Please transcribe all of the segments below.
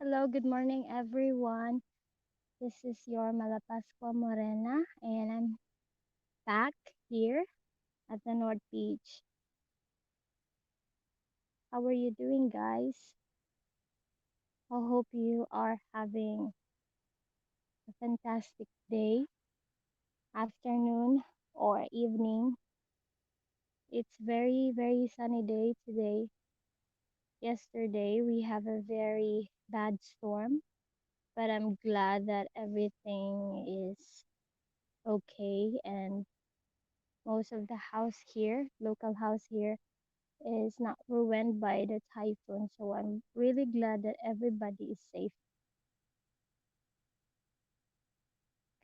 Hello, good morning, everyone. This is your Malapascua Morena, and I'm back here at the North Beach. How are you doing, guys? I hope you are having a fantastic day, afternoon, or evening. It's very sunny day today. Yesterday, we have a very bad storm, but I'm glad that everything is okay and most of the house here, local house here, is not ruined by the typhoon. So I'm really glad that everybody is safe.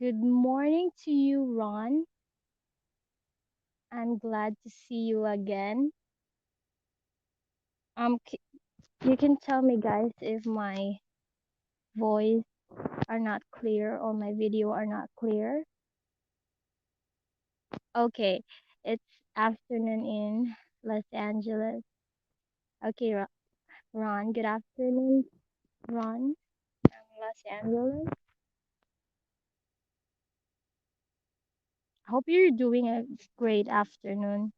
Good morning to you, Ron. I'm glad to see you again. You can tell me, guys, if my voice are not clear or my video are not clear. Okay, it's afternoon in Los Angeles. Okay, Ron. Good afternoon, Ron, from Los Angeles. Hope you're doing a great afternoon.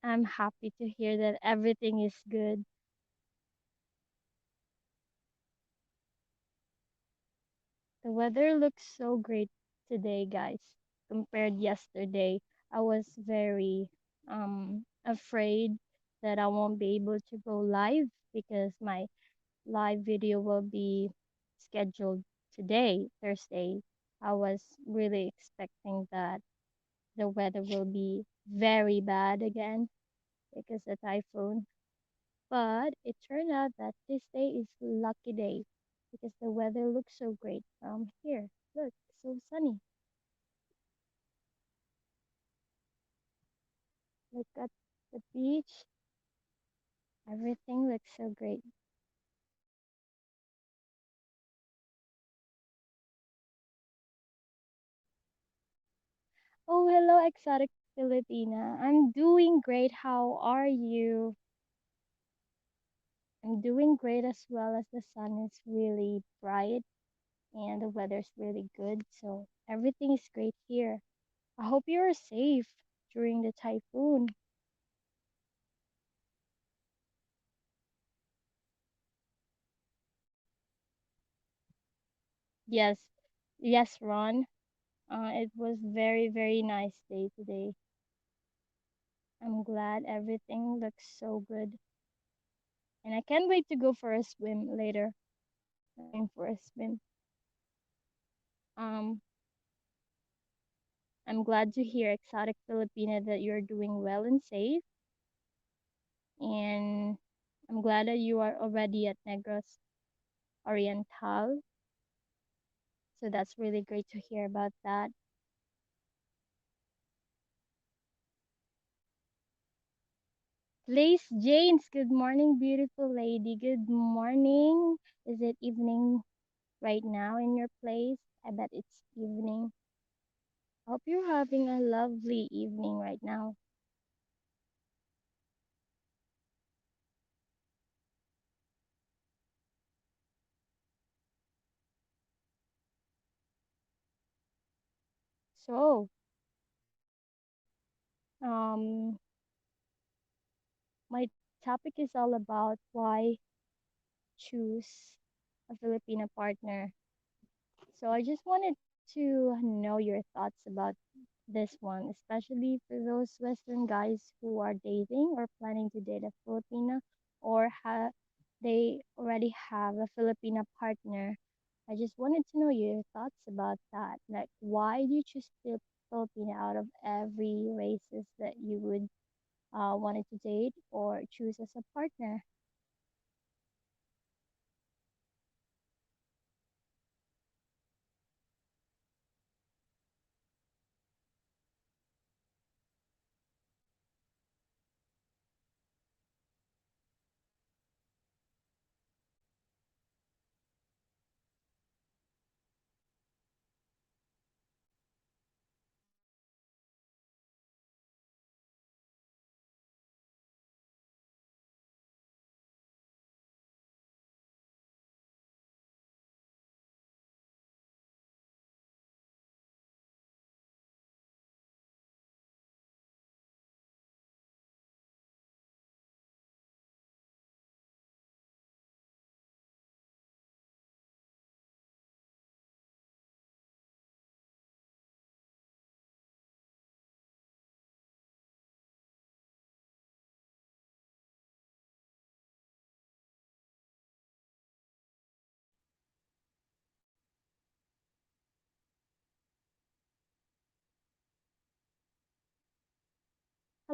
I'm happy to hear that everything is good. The weather looks so great today, guys, compared yesterday. I was very afraid that I won't be able to go live because my live video will be scheduled today, Thursday. I was really expecting that the weather will be very bad again because the typhoon. But it turned out that this day is lucky day because the weather looks so great from here. Look, so sunny. Look at the beach. Everything looks so great. Oh, hello, exotic Filipina. I'm doing great. How are you? I'm doing great as well as the sun is really bright and the weather's really good. So everything is great here. I hope you're safe during the typhoon. Yes, yes, Ron. It was very nice day today. I'm glad everything looks so good. And I can't wait to go for a swim later. Going for a swim. Um, I'm glad to hear, exotic Filipina, that you're doing well and safe. And I'm glad that you are already at Negros Oriental. So that's really great to hear about that. Lace Janes, good morning, beautiful lady. Good morning. Is it evening right now in your place? I bet it's evening. Hope you're having a lovely evening right now. So, um, my topic is all about why choose a Filipino partner. So, I just wanted to know your thoughts about this one, especially for those Western guys who are dating or planning to date a Filipina or they already have a Filipina partner. I just wanted to know your thoughts about that. Like, why do you choose Filipina out of every races that you would wanted to date or choose as a partner?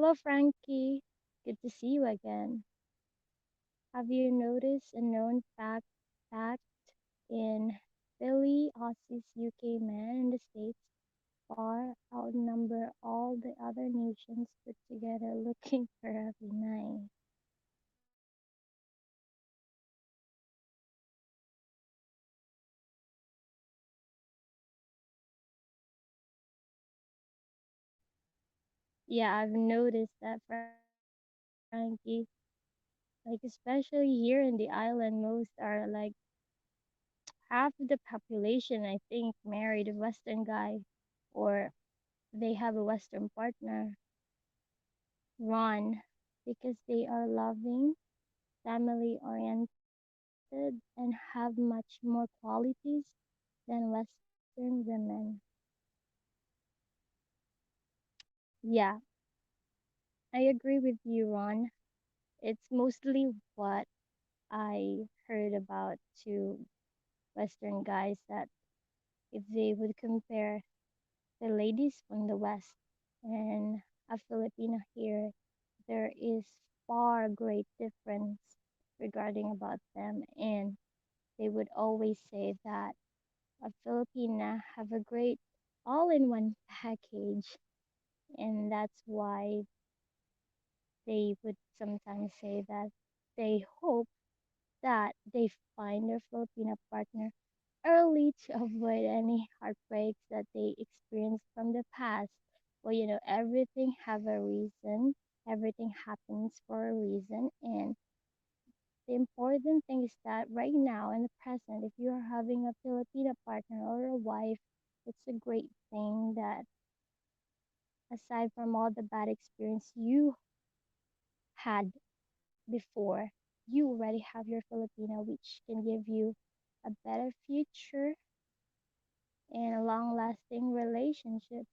Hello, Frankie. Good to see you again. Have you noticed a known fact in Philly, Aussies, UK men in the States far outnumber all the other nations put together looking for a V9? Yeah, I've noticed that, Frankie. Like, especially here in the island, most are like half of the population, I think, married a Western guy or they have a Western partner. Run because they are loving, family oriented, and have much more qualities than Western women. Yeah, I agree with you, Ron. It's mostly what I heard about to Western guys that if they would compare the ladies from the West and a Filipino here, there is far great difference regarding about them, and they would always say that a Filipina have a great all-in-one package, and that's why they would sometimes say that they hope that they find their Filipino partner early to avoid any heartbreaks that they experienced from the past. Well, everything have a reason. Everything happens for a reason, and the important thing is that right now in the present, if you are having a Filipino partner or a wife, it's a great thing that aside from all the bad experience you had before, you already have your Filipino, which can give you a better future and a long lasting relationship.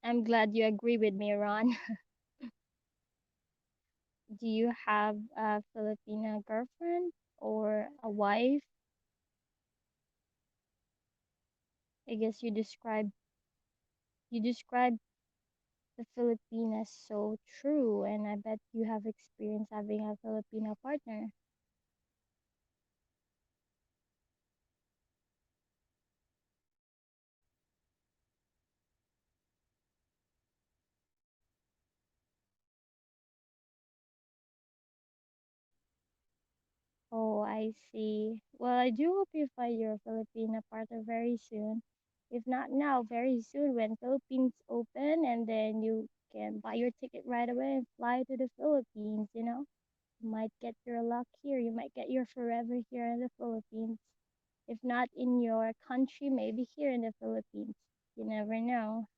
I'm glad you agree with me, Ron. Do you have a Filipino girlfriend or a wife? I guess you described the Filipinas so true, and I bet you have experience having a Filipino partner. Oh, I see. Well, I do hope you find your Filipino partner very soon. If not now, very soon when Philippines open, and then you can buy your ticket right away and fly to the Philippines. You might get your luck here. You might get your forever here in the Philippines. If not in your country, maybe here in the Philippines. You never know.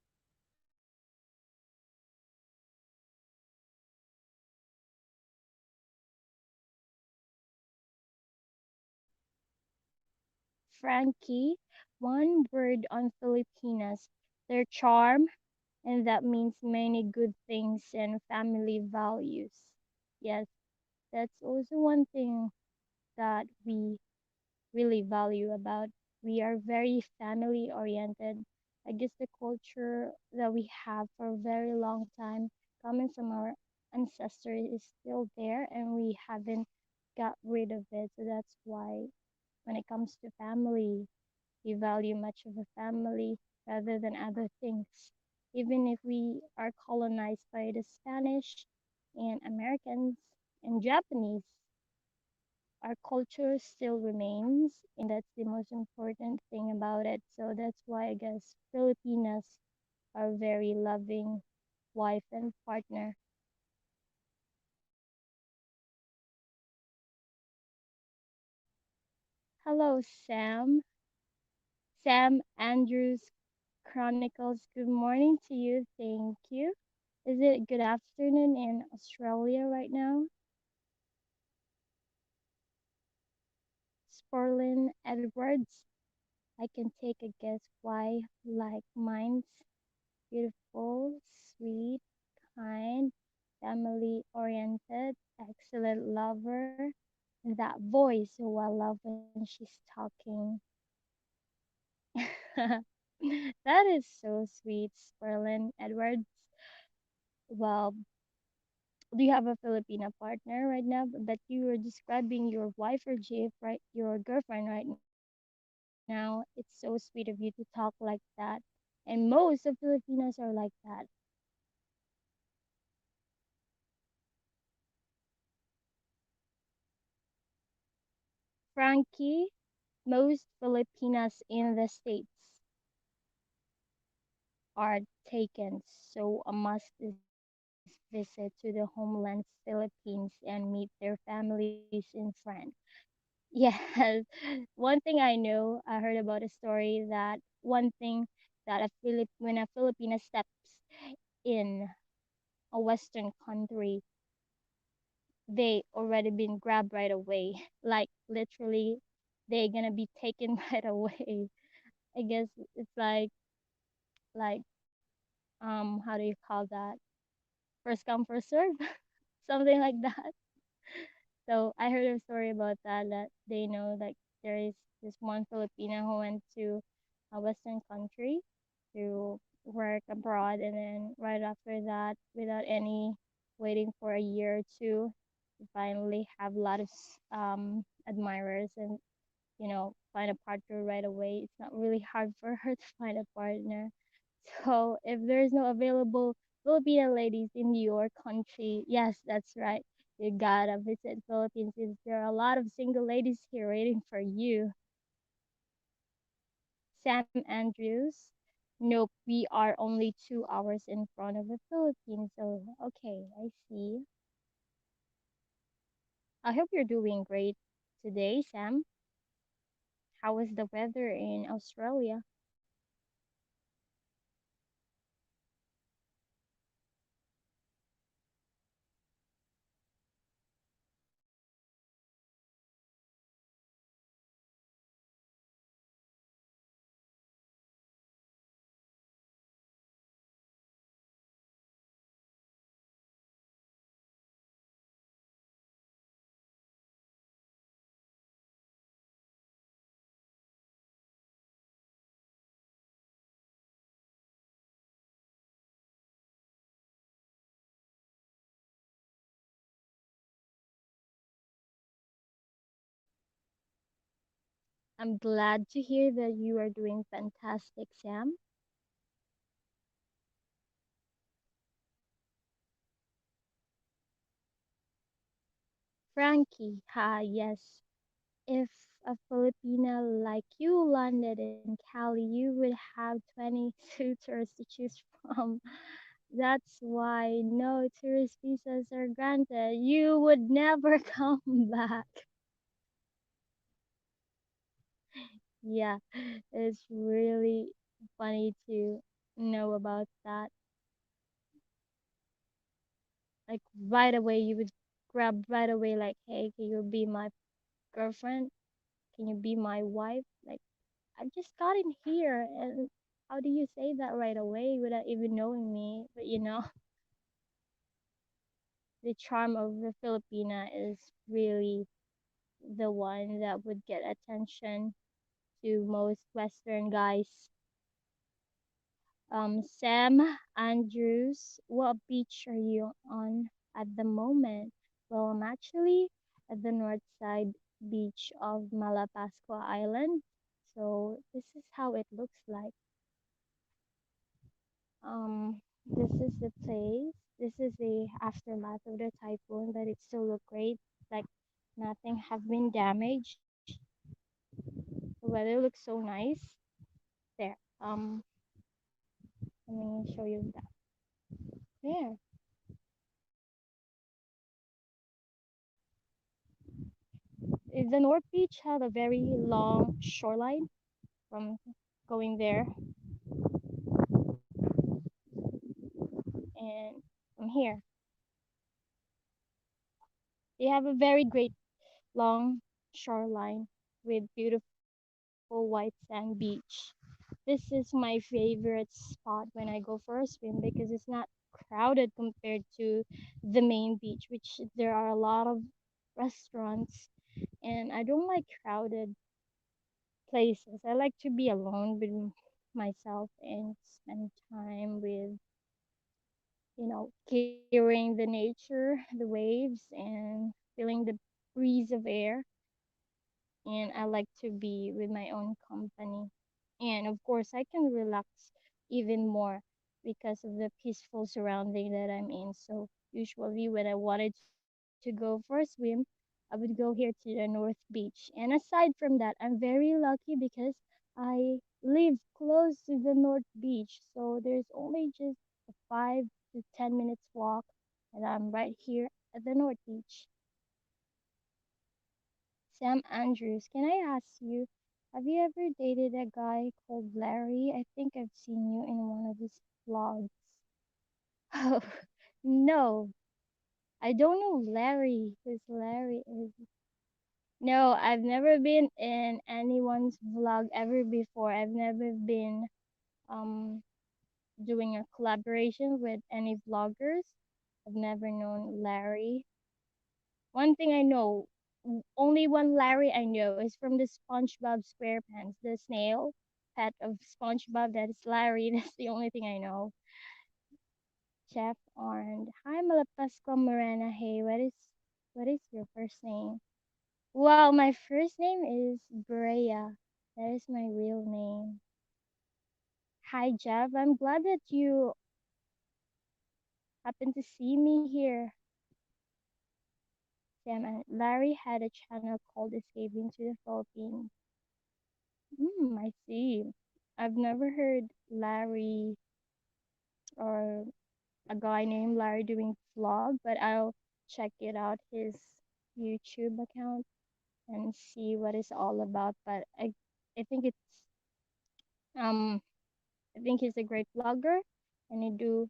Frankie, one word on Filipinas, their charm, and that means many good things and family values. Yes, that's also one thing that we really value about. We are very family oriented. I guess the culture that we have for a very long time coming from our ancestors is still there and we haven't got rid of it. So that's why when it comes to family, we value much of a family rather than other things. Even if we are colonized by the Spanish and Americans and Japanese, our culture still remains, and that's the most important thing about it. So that's why I guess Filipinas are very loving wife and partner. Hello, Sam. Sam Andrews Chronicles, good morning to you. Thank you. Is it good afternoon in Australia right now? Sperlin Edwards, I can take a guess why. Like mine's beautiful, sweet, kind, family oriented, excellent lover. That voice, oh, I love when she's talking. That is so sweet, Sperlin Edwards. Well, do you have a Filipina partner right now? But you were describing your wife or GF, right? Your girlfriend right now. It's so sweet of you to talk like that. And most of Filipinos are like that. Frankie, most Filipinas in the States are taken, so a must is visit to the homeland Philippines and meet their families in France. Yes, one thing I know, I heard about a story that one thing that when a Filipina steps in a Western country, they already been grabbed right away. Like literally, they're gonna be taken right away. I guess it's like how do you call that? First come first serve, something like that. So I heard a story about that that they know like there is this one Filipino who went to a Western country to work abroad, and then right after that, without any waiting for a year or two, she finally have a lot of admirers and find a partner right away. It's not really hard for her to find a partner. So if there's no available Filipino ladies in your country, yes, that's right. You gotta visit Philippines since there are a lot of single ladies here waiting for you. Sam Andrews. Nope, we are only 2 hours in front of the Philippines. So okay, I see. I hope you're doing great today, Sam. How is the weather in Australia? I'm glad to hear that you are doing fantastic, Sam. Frankie, ha, yes. If a Filipina like you landed in Cali, you would have 20 suitors to choose from. That's why no tourist visas are granted. You would never come back. Yeah, it's really funny to know about that. Like right away, you would grab right away, like, hey, can you be my girlfriend? Can you be my wife? Like, I just got in here, and how do you say that right away without even knowing me? But the charm of the Filipina is really the one that would get attention to most Western guys. Sam Andrews, what beach are you on at the moment? Well, I'm actually at the north side beach of Malapascua Island. So this is how it looks like. This is the place. This is the aftermath of the typhoon, but it still look great. Like nothing have been damaged. The weather looks so nice. There. Let me show you that. There. The North Beach have a very long shoreline from going there, and I'm here. They have a very great long shoreline with beautiful white sand beach. This is my favorite spot when I go for a swim because it's not crowded compared to the main beach, which there are a lot of restaurants, and I don't like crowded places. I like to be alone with myself and spend time with, hearing the nature, the waves, and feeling the breeze of air. And I like to be with my own company. And of course, I can relax even more because of the peaceful surrounding that I'm in. So usually, when I wanted to go for a swim, I would go here to the North Beach. And aside from that, I'm very lucky because I live close to the North Beach. So there's only just a 5 to 10 minutes walk, and I'm right here at the North Beach. Sam Andrews, can I ask you, have you ever dated a guy called Larry? I think I've seen you in one of his vlogs. Oh, no, I don't know Larry. Who's Larry is? No, I've never been in anyone's vlog ever before. I've never been um doing a collaboration with any vloggers. I've never known Larry. One thing I know, only one Larry I know is from the SpongeBob SquarePants, the snail pet of SpongeBob. That is Larry. That's the only thing I know. Chef Arnd. Hi, Malapascua Morena. Hey, what is your first name? Well, my first name is Brea. That is my real name. Hi, Jeff. I'm glad that you happened to see me here. Sam and Larry had a channel called Escaping to the Philippines. I see. I've never heard Larry or a guy named Larry doing vlog, but I'll check it out his YouTube account and see what it's all about. But I think um I think he's a great vlogger and he do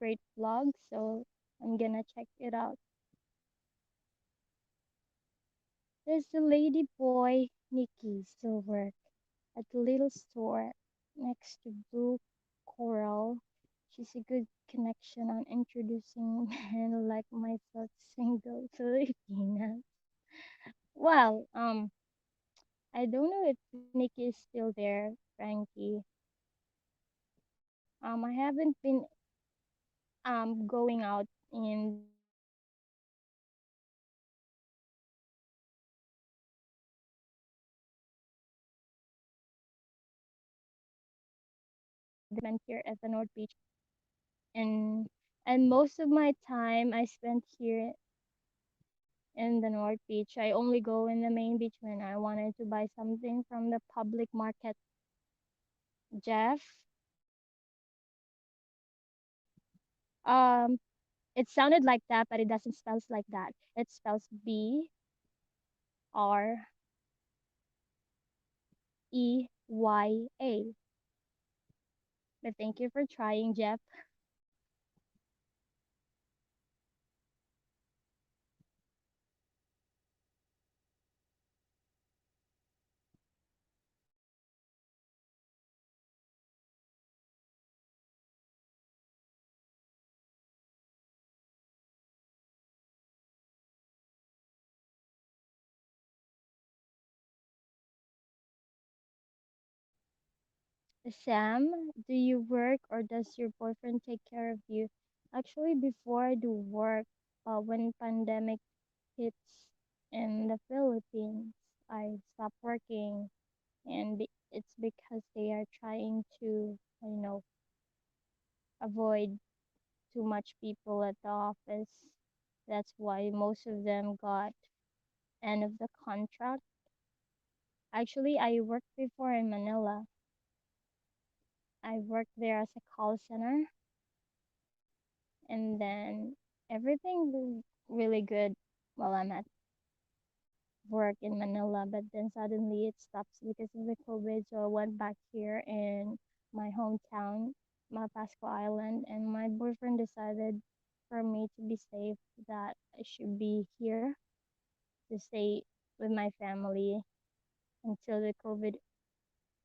great vlogs, so I'm gonna check it out. There's the lady boy Nikki still work at the little store next to Blue Coral. She's a good connection on introducing men like myself single Filipinas. Well, I don't know if Nikki is still there, Frankie. I haven't been going out in the Philippines much because I spent here at the North Beach, and most of my time I spent here in the North Beach. I only go in the main beach when I wanted to buy something from the public market. Jeff, um, it sounded like that, but it doesn't spell like that. It spells Breya. But thank you for trying, Jeff. Sam, do you work or does your boyfriend take care of you? Actually, before I do work, when pandemic hits in the Philippines, I stop working, and it's because they are trying to, avoid too much people at the office. That's why most of them got end of the contract. Actually, I worked before in Manila. I worked there as a call center, and then everything was really good while I'm at work in Manila, but then suddenly it stops because of the COVID. So I went back here in my hometown, Malapascua Island, and my boyfriend decided for me to be safe that I should be here to stay with my family until the COVID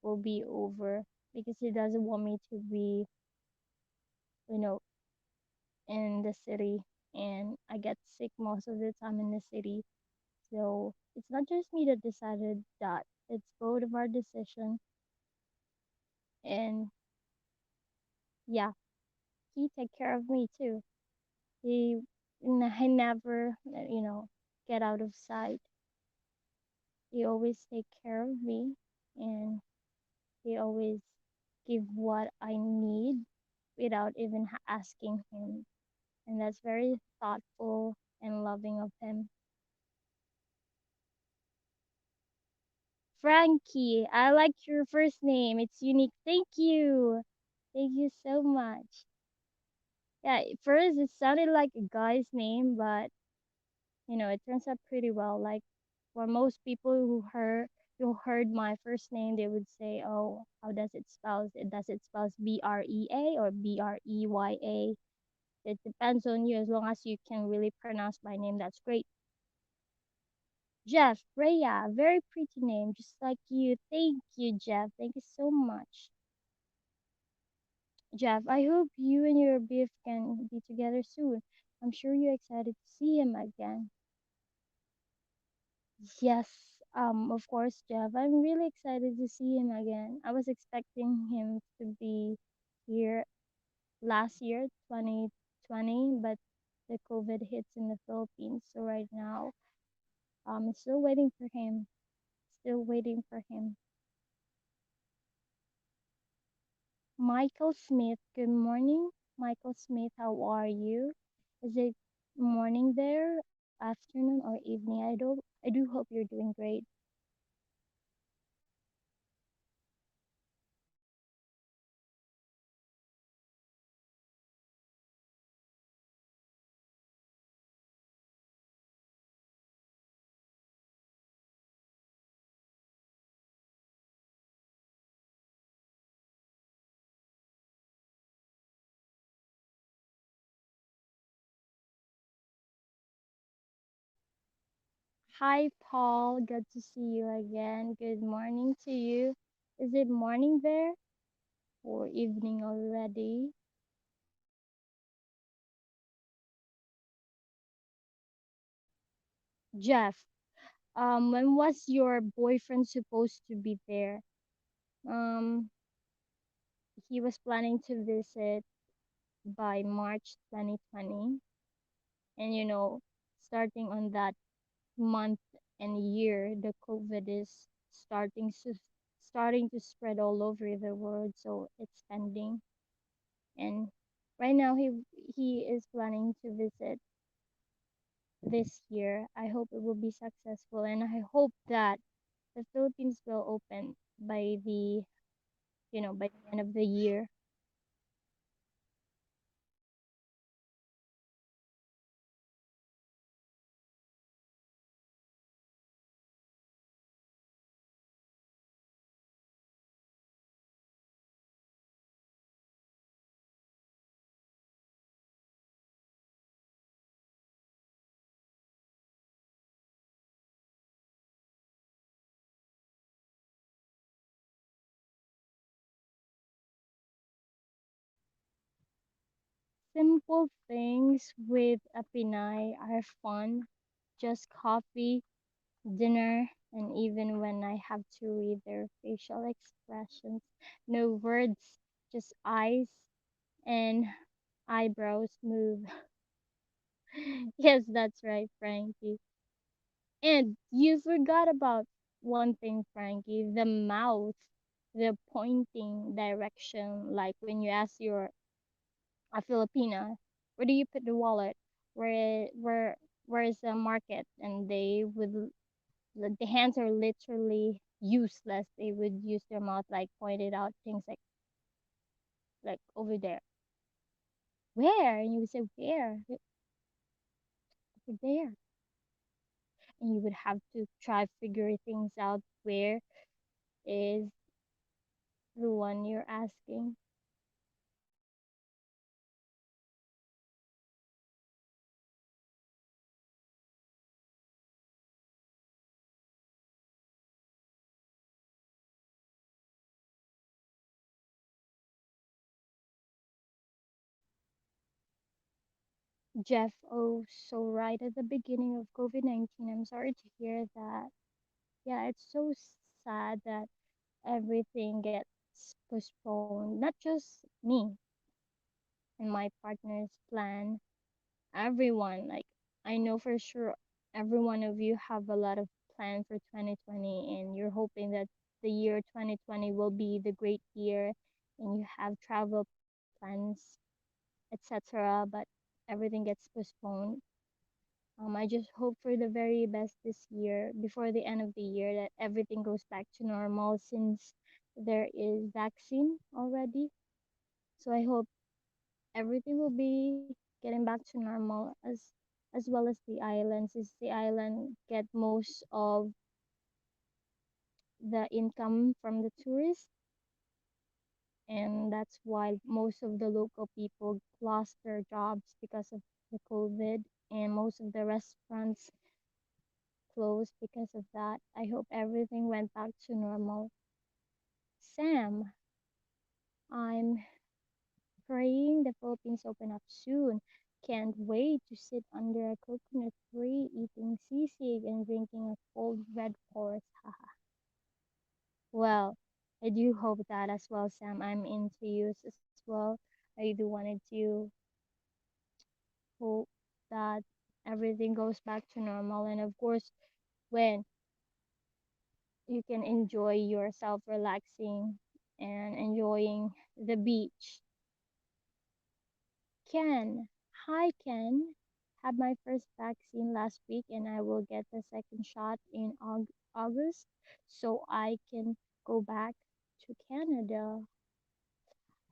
will be over because he doesn't want me to be, you know, in the city and I get sick most of the time in the city. So it's not just me that decided that. It's both of our decision. And yeah, he take care of me too. He never, get out of sight. He always take care of me and he always give what I need without even asking him. And that's very thoughtful and loving of him. Frankie, I like your first name. It's unique. Thank you. Thank you so much. Yeah, at first it sounded like a guy's name, but it turns out pretty well. Like for most people who heard my first name, they would say, "Oh, how does it spell? Does it spell Brea or Breya?" It depends on you. As long as you can really pronounce my name, that's great. Jeff, Rhea, very pretty name, just like you. Thank you, Jeff. Thank you so much. Jeff, I hope you and your beef can be together soon. I'm sure you're excited to see him again. Yes, of course, Jeff. I'm really excited to see him again. I was expecting him to be here last year, 2020, but the COVID hits in the Philippines. So right now, I'm still waiting for him. Still waiting for him. Michael Smith, good morning. Michael Smith, how are you? Is it morning there, afternoon or evening? I do hope you're doing great. Hi Paul, good to see you again. Good morning to you. Is it morning there or evening already? Jeff, when was your boyfriend supposed to be there? Um, he was planning to visit by March 2020. And starting on that month and year, the COVID is starting to spread all over the world, so it's pending. And right now he is planning to visit this year. I hope it will be successful, and I hope that the Philippines will open by the end of the year. Simple things with a Pinay are fun. Just coffee, dinner, and even when I have to read their facial expressions. No words, just eyes and eyebrows move. Yes, that's right, Frankie. And you forgot about one thing, Frankie, the mouth, the pointing direction. Like when you ask your a Filipina, where do you put the wallet? Where is the market? And they would the hands are literally useless. They would use their mouth like pointed out things like over there. Where? And you would say where? Over there. and you would have to try figure things out where is the one you're asking. Jeff, oh, so right at the beginning of COVID-19, I'm sorry to hear that. Yeah, it's so sad that everything gets postponed. Not just me and my partner's plan, everyone. Like, I know for sure every one of you have a lot of plans for 2020, and you're hoping that the year 2020 will be the great year, and you have travel plans, etc. But everything gets postponed. I just hope for the very best this year, before the end of the year, that everything goes back to normal since there is vaccine already. So I hope everything will be getting back to normal, as well as the island, since the island get most of the income from the tourists, and that's why most of the local people lost their jobs because of the COVID, and most of the restaurants closed because of that. I hope everything went back to normal. Sam, I'm praying the Philippines open up soon. Can't wait to sit under a coconut tree eating sisig and drinking a cold red horse. Haha. Well, I do hope that as well, Sam. I'm into you as well. I do wanted to hope that everything goes back to normal, and of course, when you can enjoy yourself relaxing and enjoying the beach. Ken, hi Ken. Had my first vaccine last week and I will get the second shot in August so I can go back to Canada.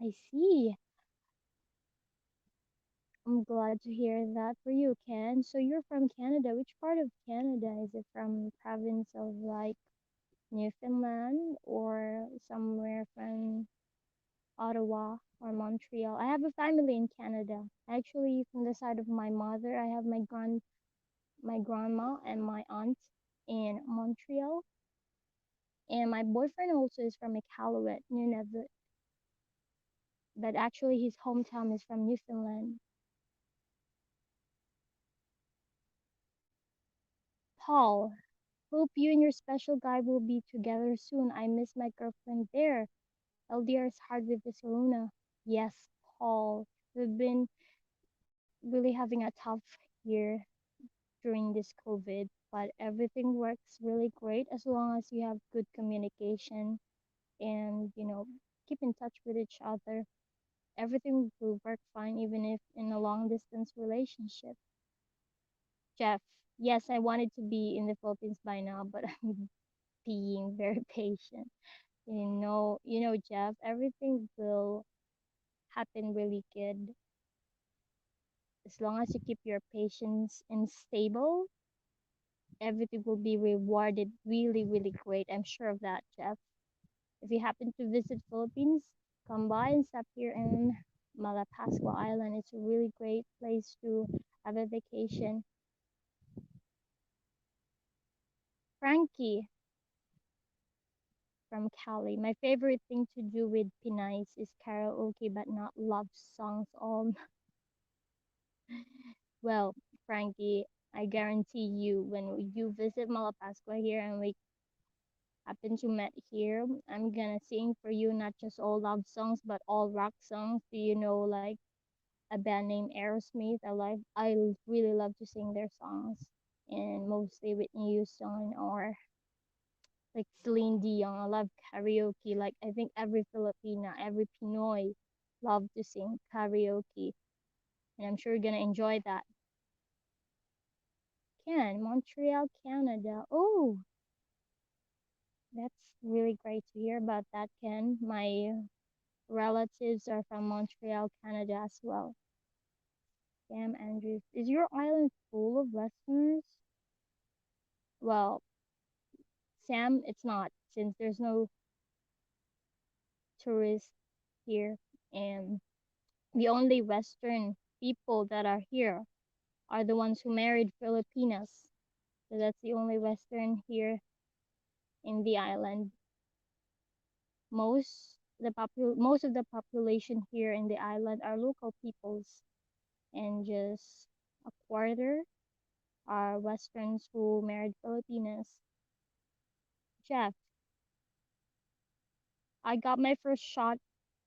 I see. I'm glad to hear that for you, Ken. So you're from Canada. Which part of Canada? Is it from province of like Newfoundland or somewhere from Ottawa or Montreal? I have a family in Canada. Actually, from the side of my mother, I have my grandma and my aunt in Montreal, and my boyfriend also is from Iqaluit, Nunavut, but actually his hometown is from Newfoundland. Paul, hope you and your special guy will be together soon. I miss my girlfriend there. LDR is hard with this Corona. Yes, Paul. We've been really having a tough year during this COVID, but everything works really great as long as you have good communication and, keep in touch with each other. Everything will work fine even if in a long distance relationship. Jeff, yes, I wanted to be in the Philippines by now, but I'm being very patient. Jeff, everything will happen really good as long as you keep your patience and stable. Everything will be rewarded really, really great. I'm sure of that, Jeff. If you happen to visit Philippines, come by and stop here in Malapascua Island. It's a really great place to have a vacation. Frankie from Cali. My favorite thing to do with Pinays is karaoke, but not love songs. All well, Frankie, I guarantee you, when you visit Malapascua here and we happen to meet here, I'm gonna sing for you not just all love songs, but all rock songs. Do you know like a band named Aerosmith? I really love to sing their songs, and mostly Whitney Houston or like Celine Dion. I love karaoke. Like I think every Filipina, every Pinoy love to sing karaoke, and I'm sure you're gonna enjoy that. Ken, Montreal, Canada. Oh, that's really great to hear about that, Ken. My relatives are from Montreal, Canada as well. Cam Andrews. Is your island full of Westerners? Well, Sam, it's not, since there's no tourists here, and the only Western people that are here are the ones who married Filipinas. So that's the only Western here in the island. Most of the population here in the island are local peoples, and just a quarter are Westerns who married Filipinas. Jeff, I got my first shot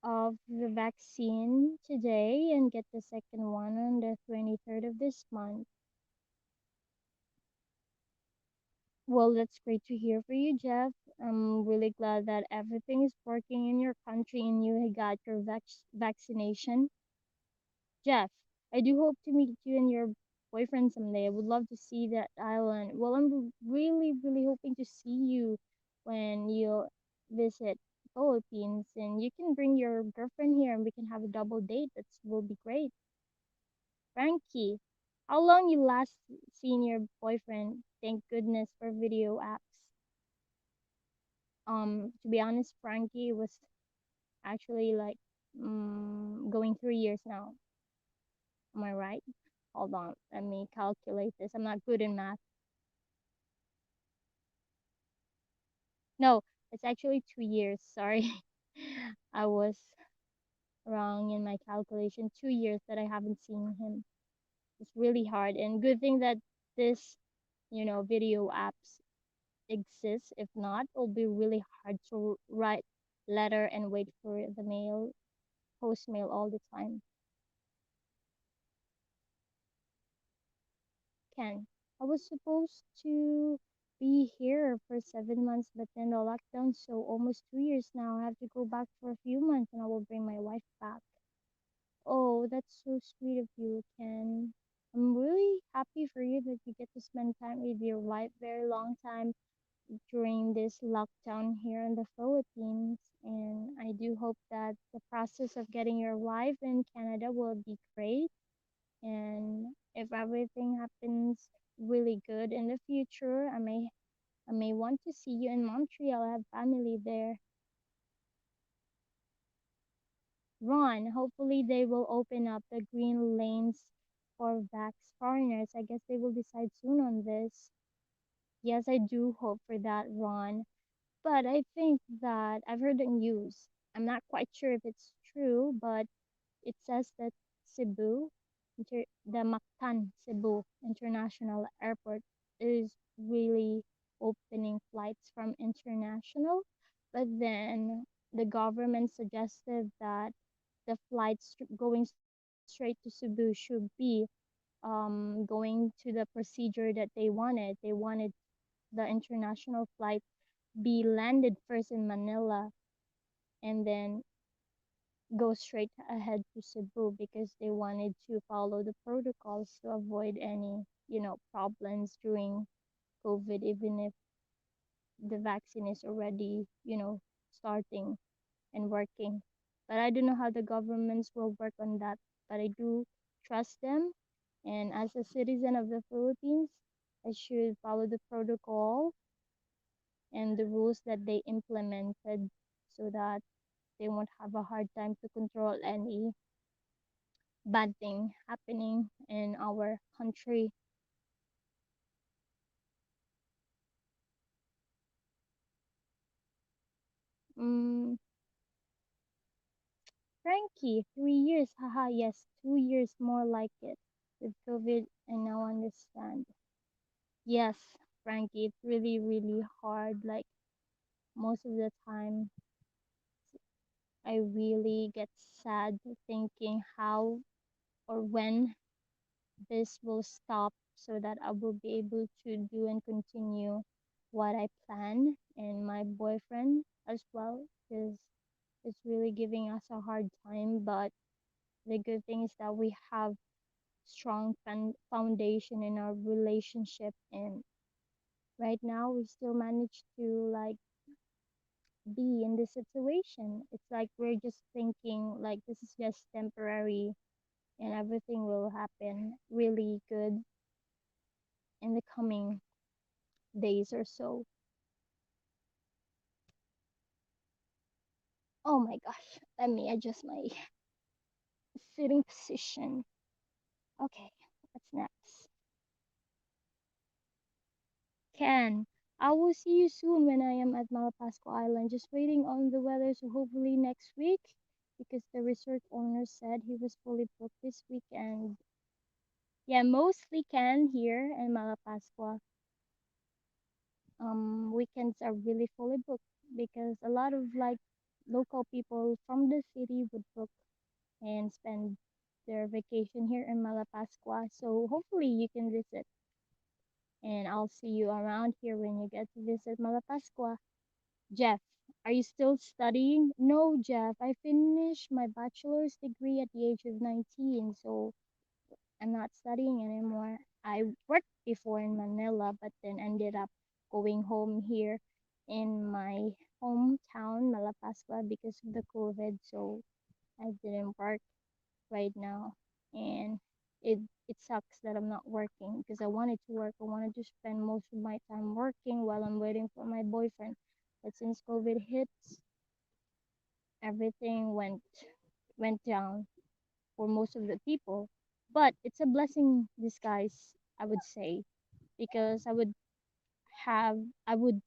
of the vaccine today and get the second one on the 23rd of this month. Well, that's great to hear for you, Jeff. I'm really glad that everything is working in your country and you got your vaccination. Jeff, I do hope to meet you and your boyfriend someday. I would love to see that island. Well, I'm really, really hoping to see you when you visit Philippines, and you can bring your girlfriend here and we can have a double date. That will be great. Frankie, how long you last seen your boyfriend? Thank goodness for video apps. To be honest, Frankie was actually like going 3 years now. Am I right? Hold on, let me calculate this. I'm not good in math. No, it's actually 2 years. Sorry. I was wrong in my calculation. 2 years that I haven't seen him. It's really hard. And good thing that this, video apps exist. If not, it'll be really hard to write letter and wait for the mail, post mail all the time. Ken, I was supposed to be here for 7 months, but then the lockdown, so almost 2 years now. I have to go back for a few months and I will bring my wife back. Oh, that's so sweet of you, Ken. I'm really happy for you that you get to spend time with your wife very long time during this lockdown here in the Philippines. And I do hope that the process of getting your wife in Canada will be great. And if everything happens really good in the future, I may want to see you in Montreal. I have family there. Ron, hopefully they will open up the green lanes for vax foreigners. I guess they will decide soon on this. Yes, I do hope for that, Ron. But I think that I've heard the news. I'm not quite sure if it's true, but it says that Cebu, the Mactan Cebu International Airport is really opening flights from international, but then the government suggested that the flights going straight to Cebu should be going to the procedure that they wanted. They wanted the international flight be landed first in Manila and then go straight ahead to Cebu because they wanted to follow the protocols to avoid any, problems during COVID, even if the vaccine is already, starting and working. But I don't know how the governments will work on that, but I do trust them. And as a citizen of the Philippines, I should follow the protocol and the rules that they implemented so that they won't have a hard time to control any bad thing happening in our country. Mm, Frankie, 3 years, haha, yes, 2 years more like it. With COVID, I now understand. Yes, Frankie, it's really, really hard. Like, most of the time, I really get sad thinking how or when this will stop so that I will be able to do and continue what I plan, and my boyfriend as well, because it's really giving us a hard time. But the good thing is that we have strong foundation in our relationship, and right now we still manage to like be in this situation. It's like we're just thinking like this is just temporary and everything will happen really good in the coming days or so. Oh my gosh, let me adjust my sitting position. Okay, what's next? Ken, I will see you soon when I am at Malapascua Island. Just waiting on the weather, so hopefully next week, because the resort owner said he was fully booked this weekend. Yeah, mostly Ken here in Malapascua. Weekends are really fully booked because a lot of like local people from the city would book and spend their vacation here in Malapascua. So hopefully you can visit, and I'll see you around here when you get to visit Malapascua. Jeff, are you still studying? No, Jeff, I finished my bachelor's degree at the age of 19, so I'm not studying anymore. I worked before in Manila, but then ended up going home here in my hometown, Malapascua, because of the COVID, so I didn't work right now. And it it sucks that I'm not working because I wanted to work. I wanted to spend most of my time working while I'm waiting for my boyfriend. But since COVID hits, everything went down for most of the people. But it's a blessing disguise, I would say, because have I would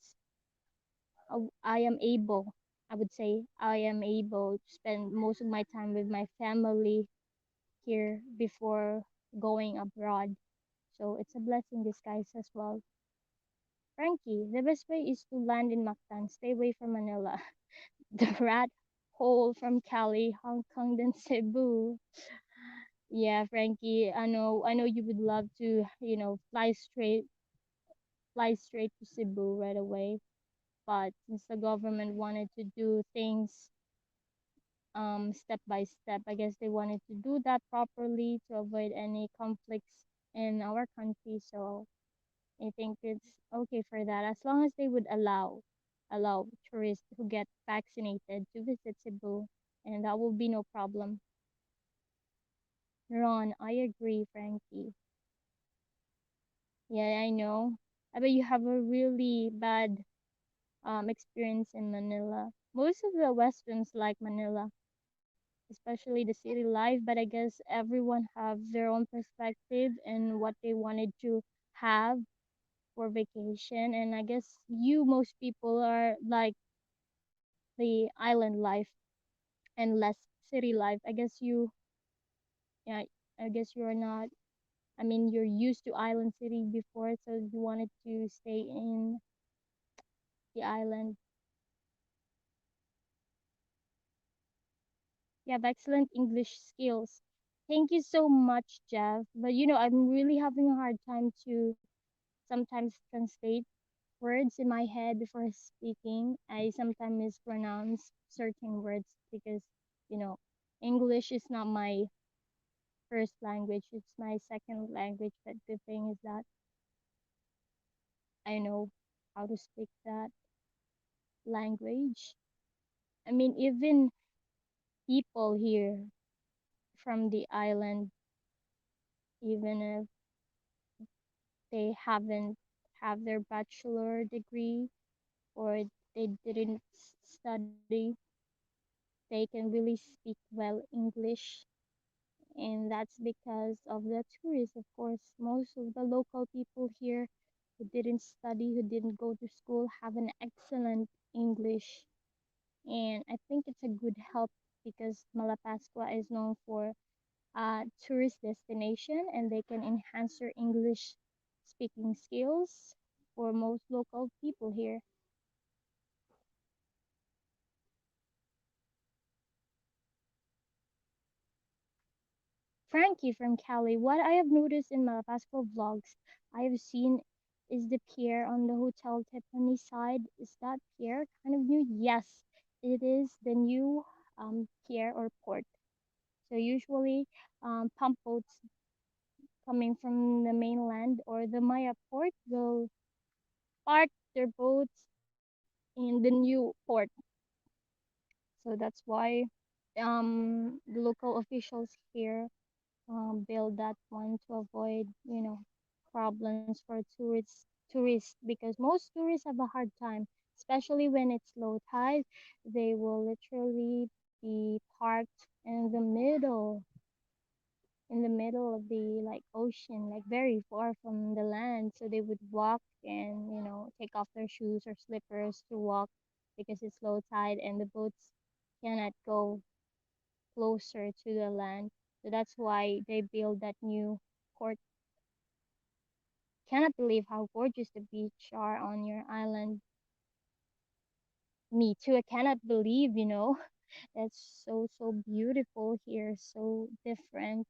I am able I would say I am able to spend most of my time with my family here before going abroad. So it's a blessing disguise as well. Frankie, the best way is to land in Mactan. Stay away from Manila. The rat hole from Cali, Hong Kong, then Cebu. Yeah, Frankie, I know you would love to, fly straight to Cebu right away. But since the government wanted to do things step by step, I guess they wanted to do that properly to avoid any conflicts in our country. So I think it's okay for that as long as they would allow tourists who get vaccinated to visit Cebu, and that will be no problem. Ron, I agree, Frankie. Yeah, I know. I bet you have a really bad experience in Manila. Most of the Westerns like Manila, especially the city life, but I guess everyone have their own perspective and what they wanted to have for vacation. And I guess most people are like the island life and less city life. Yeah, I guess you're not. I mean, you're used to island city before, so you wanted to stay in the island. You have excellent English skills. Thank you so much, Jeff. But I'm really having a hard time to sometimes translate words in my head before speaking. I sometimes mispronounce certain words because, you know, English is not my first language, it's my second language. But the thing is that I know how to speak that language. I mean, even people here from the island, even if they haven't have their bachelor degree or they didn't study, they can really speak well English. And that's because of the tourists, of course. Most of the local people here who didn't study, who didn't go to school, have an excellent English. And I think it's a good help because Malapascua is known for tourist destination, and they can enhance your English speaking skills for most local people here. Frankie from Cali, what I have noticed in Malapascua vlogs I have seen is the pier on the Hotel Tiffany side. Is that pier kind of new? Yes, it is the new pier or port. So usually pump boats coming from the mainland or the Maya port will park their boats in the new port. So that's why the local officials here build that one to avoid, problems for tourists. tourists because most tourists have a hard time, especially when it's low tide. They will literally be parked in the middle of the like ocean, like very far from the land. So they would walk and, take off their shoes or slippers to walk because it's low tide and the boats cannot go closer to the land. So that's why they build that new port. Cannot believe how gorgeous the beach are on your island. Me too. I cannot believe, it's so beautiful here, so different.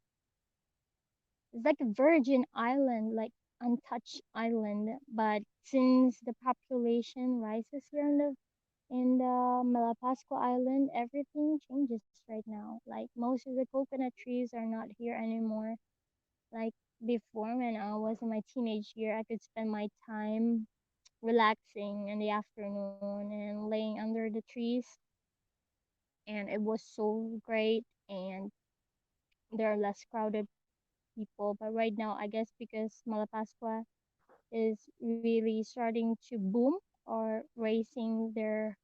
It's like a virgin island, like untouched island. But since the population rises here in the Malapascua Island, everything changes right now. Like most of the coconut trees are not here anymore. Like before, when I was in my teenage year, I could spend my time relaxing in the afternoon and laying under the trees, and it was so great. And there are less crowded people. But right now, I guess because Malapascua is really starting to boom or raising their,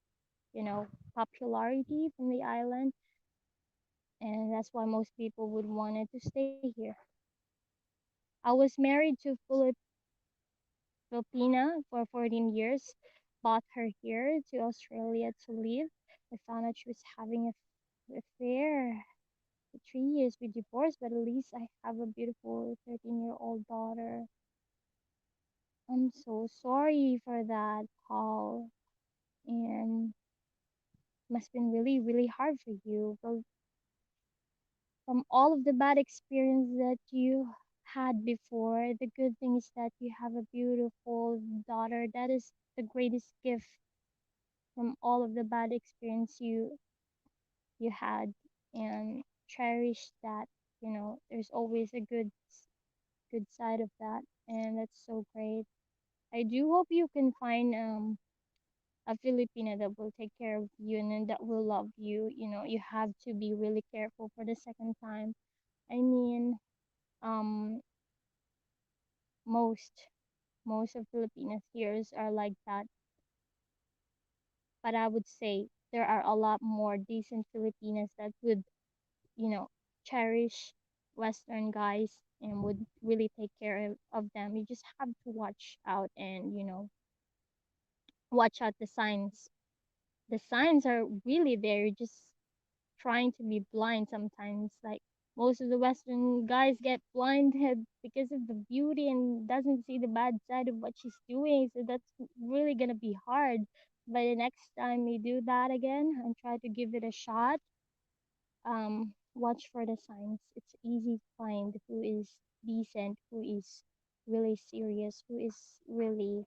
popularity from the island, and that's why most people would wanted to stay here. I was married to Filipina for 14 years, bought her here to Australia to live. I found out she was having a affair. For 3 years we divorced, but at least I have a beautiful 13-year-old daughter. I'm so sorry for that, Paul. And must been really hard for you. But from all of the bad experience that you had before, the good thing is that you have a beautiful daughter. That is the greatest gift from all of the bad experience you had, and cherish that. There's always a good side of that, and that's so great. I do hope you can find a Filipina that will take care of you and then that will love you. You have to be really careful for the second time. I mean, um, most most of Filipinas here are like that, but I would say there are a lot more decent Filipinas that would, you know, cherish Western guys and would really take care of them. You just have to watch out and, watch out the signs. The signs are really there. You're just trying to be blind sometimes. Like most of the Western guys get blinded because of the beauty and doesn't see the bad side of what she's doing. So that's really gonna be hard. But the next time you do that again and try to give it a shot, watch for the signs. It's easy to find who is decent, who is really serious, who is really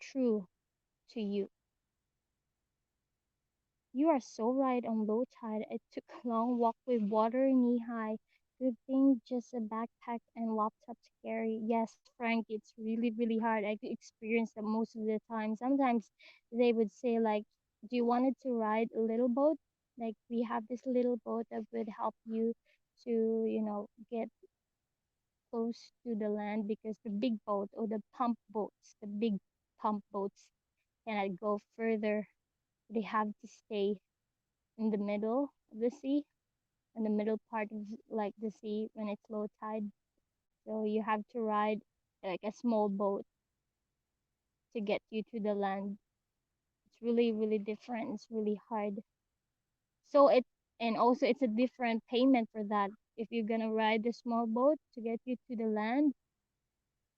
true to you. You are so right on low tide. I took a long walk with water knee high. Good thing just a backpack and laptop to carry. Yes, Frank, it's really hard. I experience that most of the time. Sometimes they would say like, "Do you wanted to ride a little boat?" Like we have this little boat that would help you to, get close to the land because the big boat or the pump boats, the big pump boats cannot go further. They have to stay in the middle of the sea, in the middle part of like the sea when it's low tide. So you have to ride like a small boat to get you to the land. It's really different. It's really hard. So and also it's a different payment for that. If you're gonna ride the small boat to get you to the land,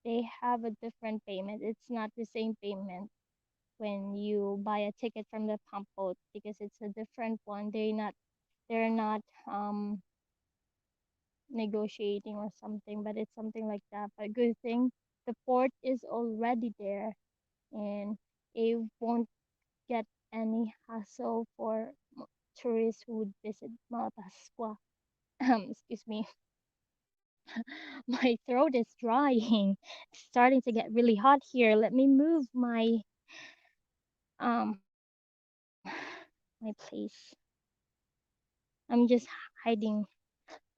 they have a different payment. It's not the same payment when you buy a ticket from the pump boat because it's a different one. They're not negotiating or something, but it's something like that. But good thing the port is already there and it won't get any hassle for tourists who would visit Malapascua. Excuse me, my throat is drying. It's starting to get really hot here. Let me move my place. I'm just hiding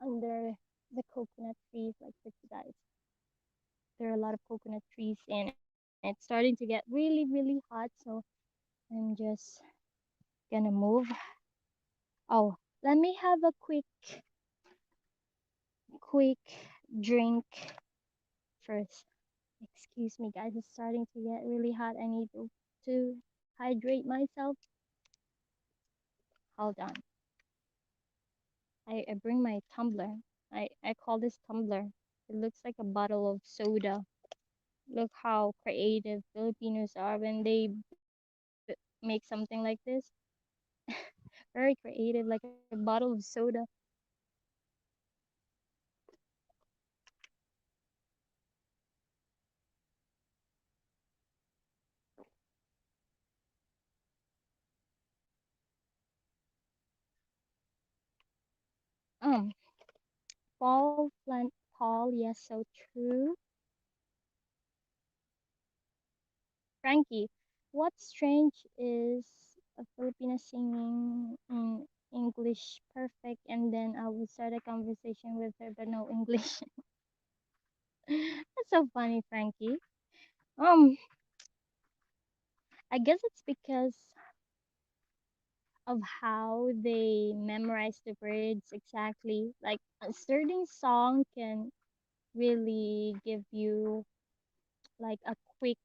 under the coconut trees like this, guys. there are a lot of coconut trees and it's starting to get really, really hot. So I'm just gonna move. Oh, let me have a quick drink first. Excuse me, guys. It's starting to get really hot. I need to hydrate myself. Hold on. I bring my tumbler. I call this tumbler. It looks like a bottle of soda. Look how creative Filipinos are when they make something like this. Very creative, like a bottle of soda. Um, Paul, yes, so true. Frankie, what's strange is a Filipina singing in English perfect, and then I would start a conversation with her, but no English. That's so funny, Frankie. Um, I guess it's because of how they memorize the words exactly. Like a certain song can really give you like a quick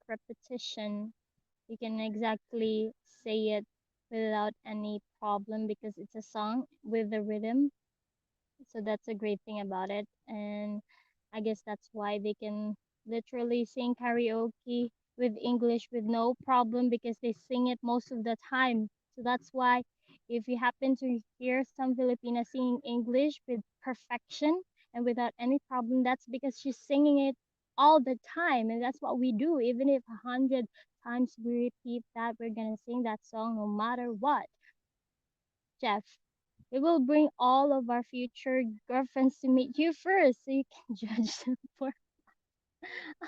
repetition. You can exactly say it without any problem because it's a song with the rhythm. So that's a great thing about it. And I guess that's why they can literally sing karaoke with English with no problem because they sing it most of the time. So that's why if you happen to hear some Filipinas singing English with perfection and without any problem, that's because she's singing it all the time. And that's what we do. Even if 100 times we repeat that, we're gonna sing that song no matter what. Jeff, we will bring all of our future girlfriends to meet you first so you can judge them for.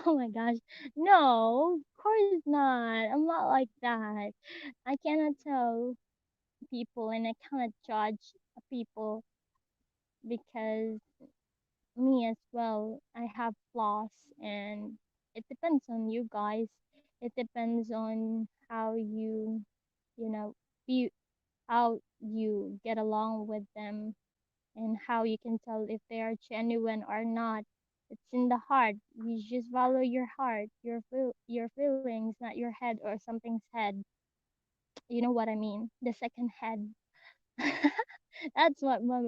Oh my gosh. No, of course not. I'm not like that. I cannot tell people and I cannot judge people because me as well, I have flaws and it depends on you guys. It depends on how you know, view how you get along with them and how you can tell if they are genuine or not. It's in the heart. You just follow your heart, your feelings, not your head or something's head. You know what I mean? The second head. That's what my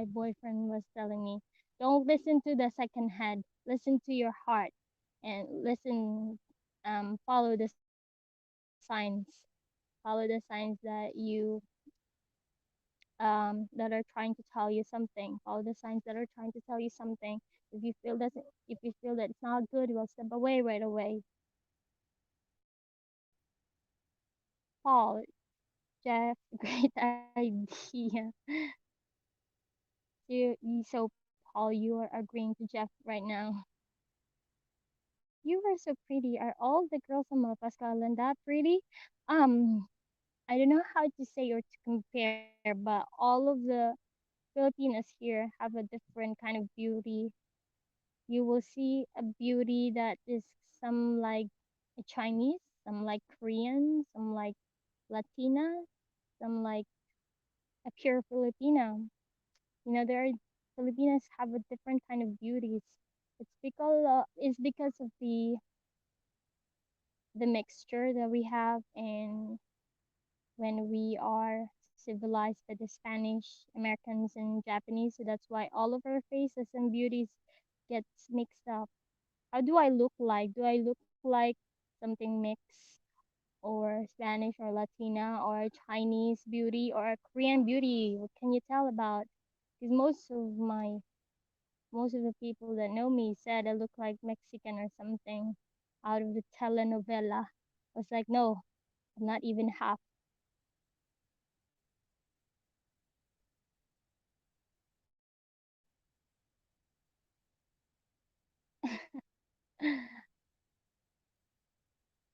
boyfriend was telling me. Don't listen to the second head. Listen to your heart and listen follow the signs. Follow the signs that are trying to tell you something. Follow the signs that are trying to tell you something. If you feel that it's not good, well step away right away. Paul, Jeff, great idea. So Paul, you are agreeing to Jeff right now. You are so pretty. Are all the girls on Malapascua Island that pretty? Um, I don't know how to say or to compare, but all of the Filipinos here have a different kind of beauty. You will see a beauty that is some like a Chinese, some like Korean, some like Latina, some like a pure Filipino. There are Filipinos have a different kind of beauties. It's because of the mixture that we have and when we are civilized by the Spanish, Americans, and Japanese. So that's why all of our faces and beauties gets mixed up. How do I look like? Do I look like something mixed or Spanish or Latina or Chinese beauty or Korean beauty? What can you tell about? Because most of the people that know me said I look like Mexican or something out of the telenovela. I was like, no, I'm not even half.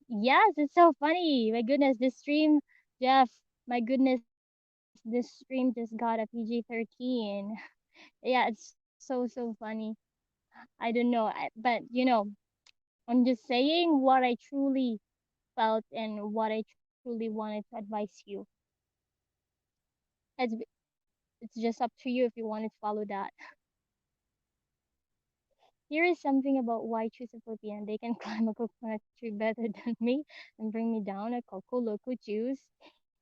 Yes, it's so funny. My goodness, this stream, Jeff, my goodness, this stream just got a PG-13. Yeah, it's so funny. I don't know, but I'm just saying what I truly felt and what I truly wanted to advise you. It's it's just up to you if you wanted to follow that. Here is something about why I choose a Filipino. They can climb a coconut tree better than me and bring me down a Coco Loco juice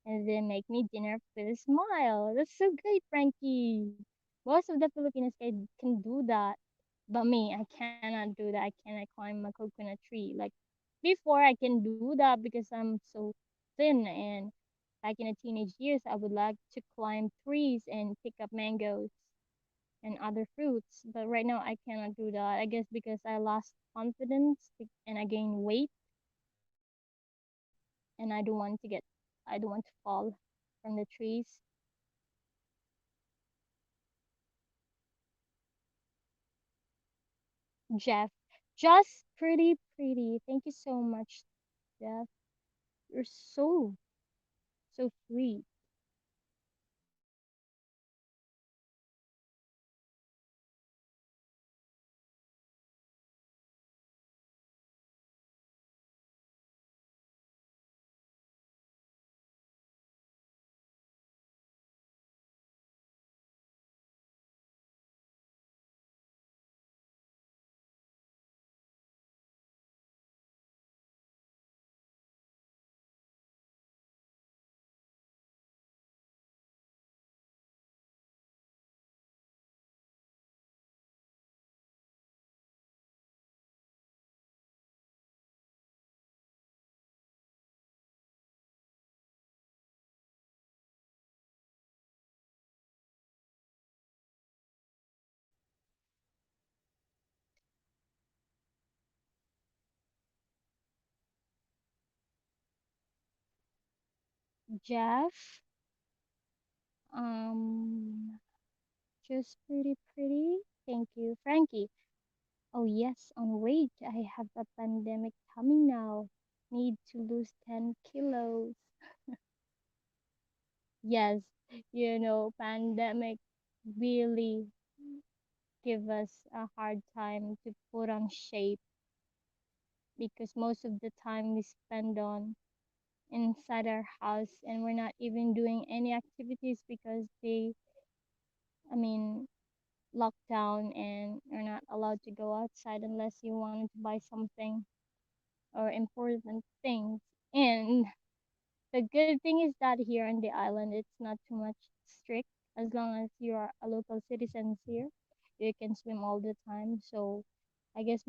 and then make me dinner with a smile. That's so great, Frankie. Most of the Filipinos can do that, but me, I cannot do that. I cannot climb a coconut tree. Like before, I can do that because I'm so thin, and back in the teenage years, I would like to climb trees and pick up mangoes and other fruits. But right now I cannot do that. I guess because I lost confidence and I gained weight and I don't want to fall from the trees. Jeff, just pretty. Thank you so much, Jeff. You're so sweet. Jeff, um, just pretty. Thank you, Frankie. Oh yes, on weight. I have a pandemic coming now. Need to lose 10 kilos. Yes, pandemic really give us a hard time to put on shape because most of the time we spend on inside our house and we're not even doing any activities because I mean, locked down and you're not allowed to go outside unless you wanted to buy something or important things. And the good thing is that here on the island, it's not too much strict. As long as you are a local citizen here, you can swim all the time. So I guess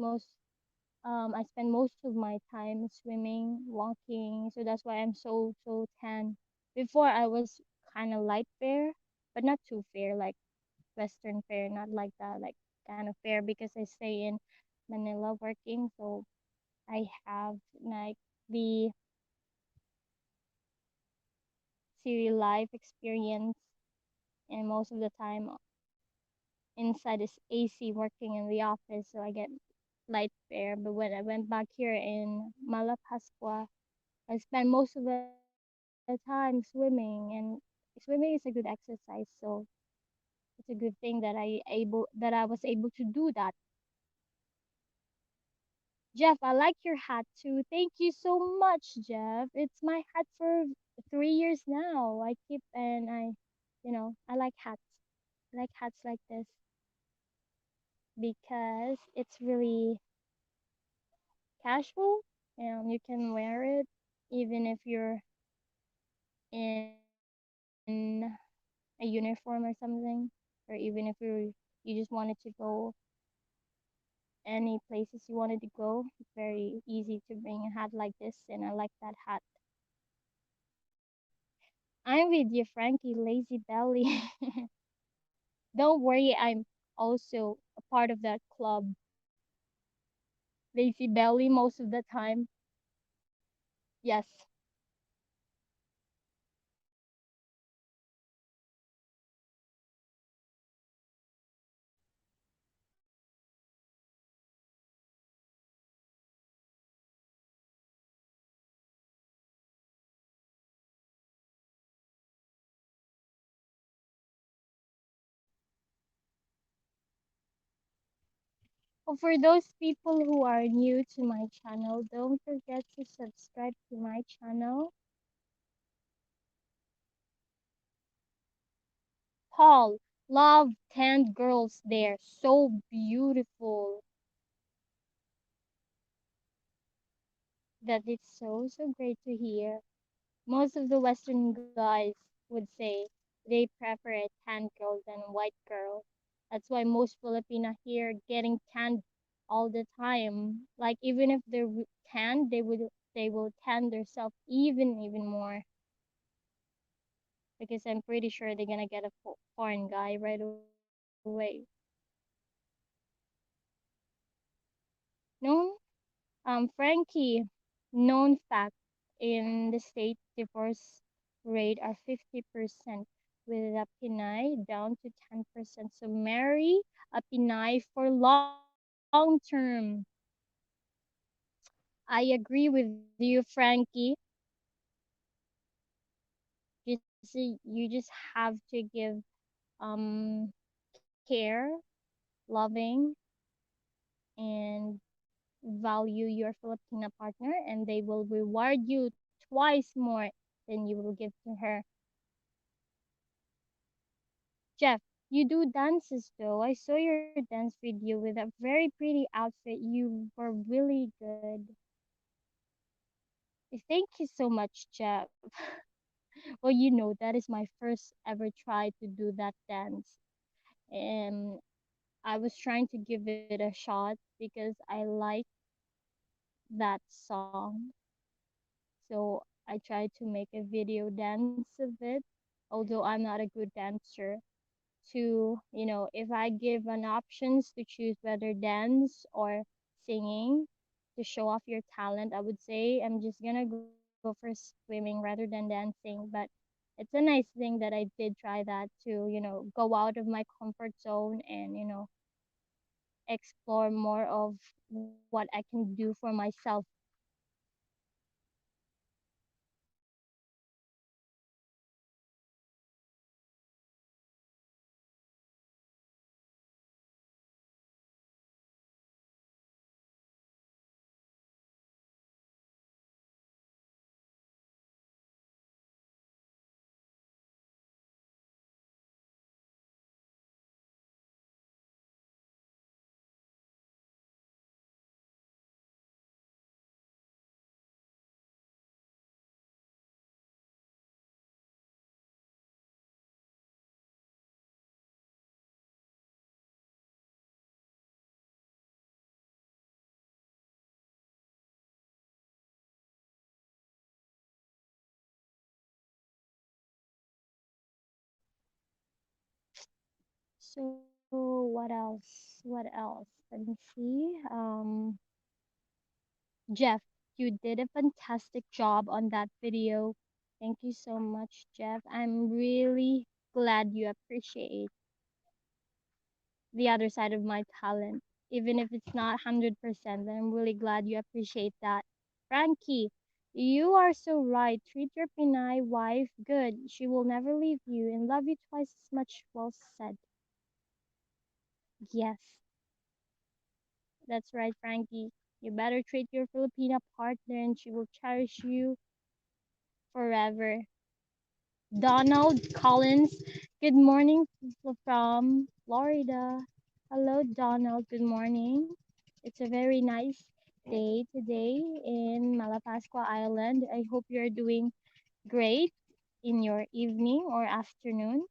I spend most of my time swimming, walking. So that's why I'm so tan. Before I was kind of light fair, but not too fair, like Western fair, not like that, like kind of fair because I stay in Manila working. So I have like the city life experience, and most of the time inside is AC working in the office, so I get light fare. But when I went back here in Malapascua, I spent most of the time swimming, and swimming is a good exercise. So it's a good thing that I was able to do that. Jeff, I like your hat too. Thank you so much, Jeff. It's my hat for 3 years now. I keep and I like hats. I like hats like this because it's really casual and you can wear it even if you're in a uniform or something, or even if you just wanted to go any places you wanted to go. It's very easy to bring a hat like this, and I like that hat. I'm with you, Frankie, lazy belly. Don't worry, I'm also a part of that club. Lazy belly most of the time. Yes. For those people who are new to my channel, don't forget to subscribe to my channel. Paul, love 10 girls there. So beautiful. That it's so great to hear. Most of the Western guys would say they prefer a tan girl than a white girl. That's why most Filipina here getting tanned all the time. Like even if they're tanned, they will tan themselves even more because I'm pretty sure they're gonna get a foreign guy right away. Known, Frankie, known fact in the state divorce rate are 50% with a Pinay down to 10%. So marry a Pinay for long term. I agree with you, Frankie. You just have to give care, loving, and value your Filipina partner, and they will reward you twice more than you will give to her. Jeff, you do dances though. I saw your dance video with a very pretty outfit. You were really good. Thank you so much, Jeff. Well, that is my first ever try to do that dance. And I was trying to give it a shot because I like that song. So I tried to make a video dance of it, although I'm not a good dancer. If I give an options to choose whether dance or singing to show off your talent, I would say I'm just gonna go for swimming rather than dancing. But it's a nice thing that I did try that to, go out of my comfort zone and, explore more of what I can do for myself. So what else? What else? Let me see. Jeff, you did a fantastic job on that video. Thank you so much, Jeff. I'm really glad you appreciate the other side of my talent. Even if it's not 100%, I'm really glad you appreciate that. Frankie, you are so right. Treat your Pinay wife good. She will never leave you and love you twice as much. Well said. Yes, that's right, Frankie. You better treat your Filipina partner and she will cherish you forever. Donald Collins, good morning from Florida. Hello, Donald. Good morning. It's a very nice day today in Malapascua Island. I hope you're doing great in your evening or afternoon.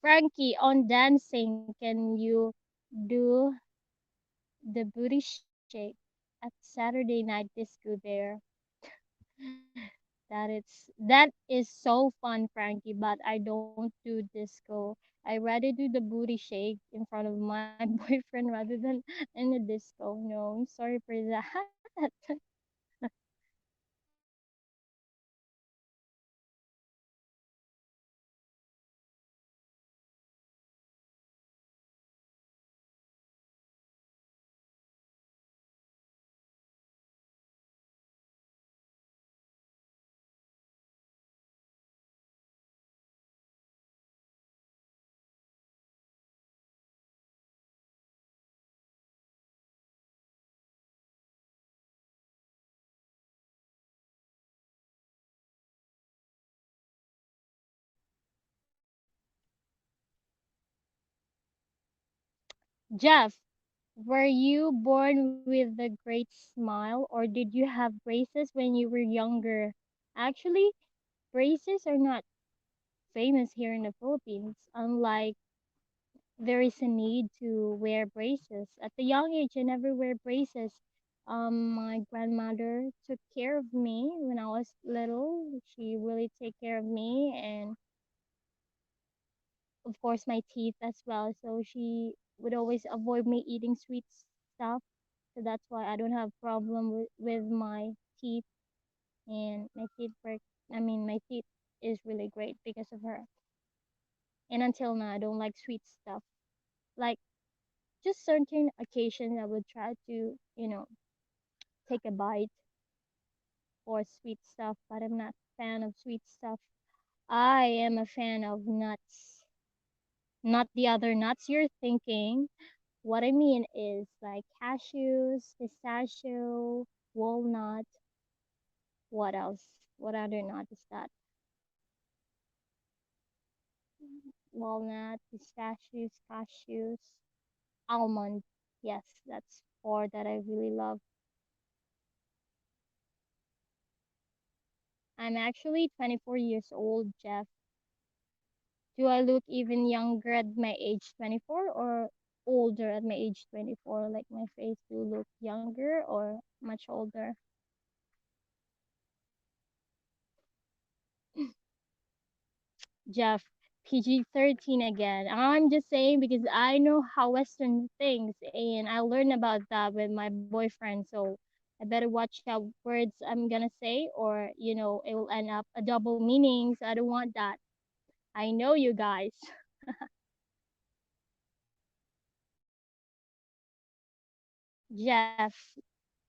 Frankie, on dancing, can you do the booty shake at Saturday night disco there? that is so fun, Frankie, but I don't do disco. I rather do the booty shake in front of my boyfriend rather than in the disco. No, I'm sorry for that. Jeff, were you born with a great smile or did you have braces when you were younger? Actually, braces are not famous here in the Philippines, unlike there is a need to wear braces. At the young age, I never wear braces. My grandmother took care of me when I was little. She really take care of me and of course my teeth as well. So she would always avoid me eating sweet stuff. So that's why I don't have problem with my teeth and my teeth work. I mean, my teeth is really great because of her. And until now, I don't like sweet stuff. Like just certain occasions I would try to, take a bite or sweet stuff, but I'm not a fan of sweet stuff. I am a fan of nuts, not the other nuts you're thinking. What I mean is like cashews, pistachio, walnut. What else? What other nut is that? Walnut, pistachios, cashews, almond. Yes, that's four that I really love. I'm actually 24 years old, Jeff. Do I look even younger at my age 24 or older at my age 24? Like my face do look younger or much older? Jeff, PG-13 again. I'm just saying because I know how Western things and I learned about that with my boyfriend. So I better watch out words I'm gonna say or it will end up a double meanings. I don't want that. I know you guys. Jeff,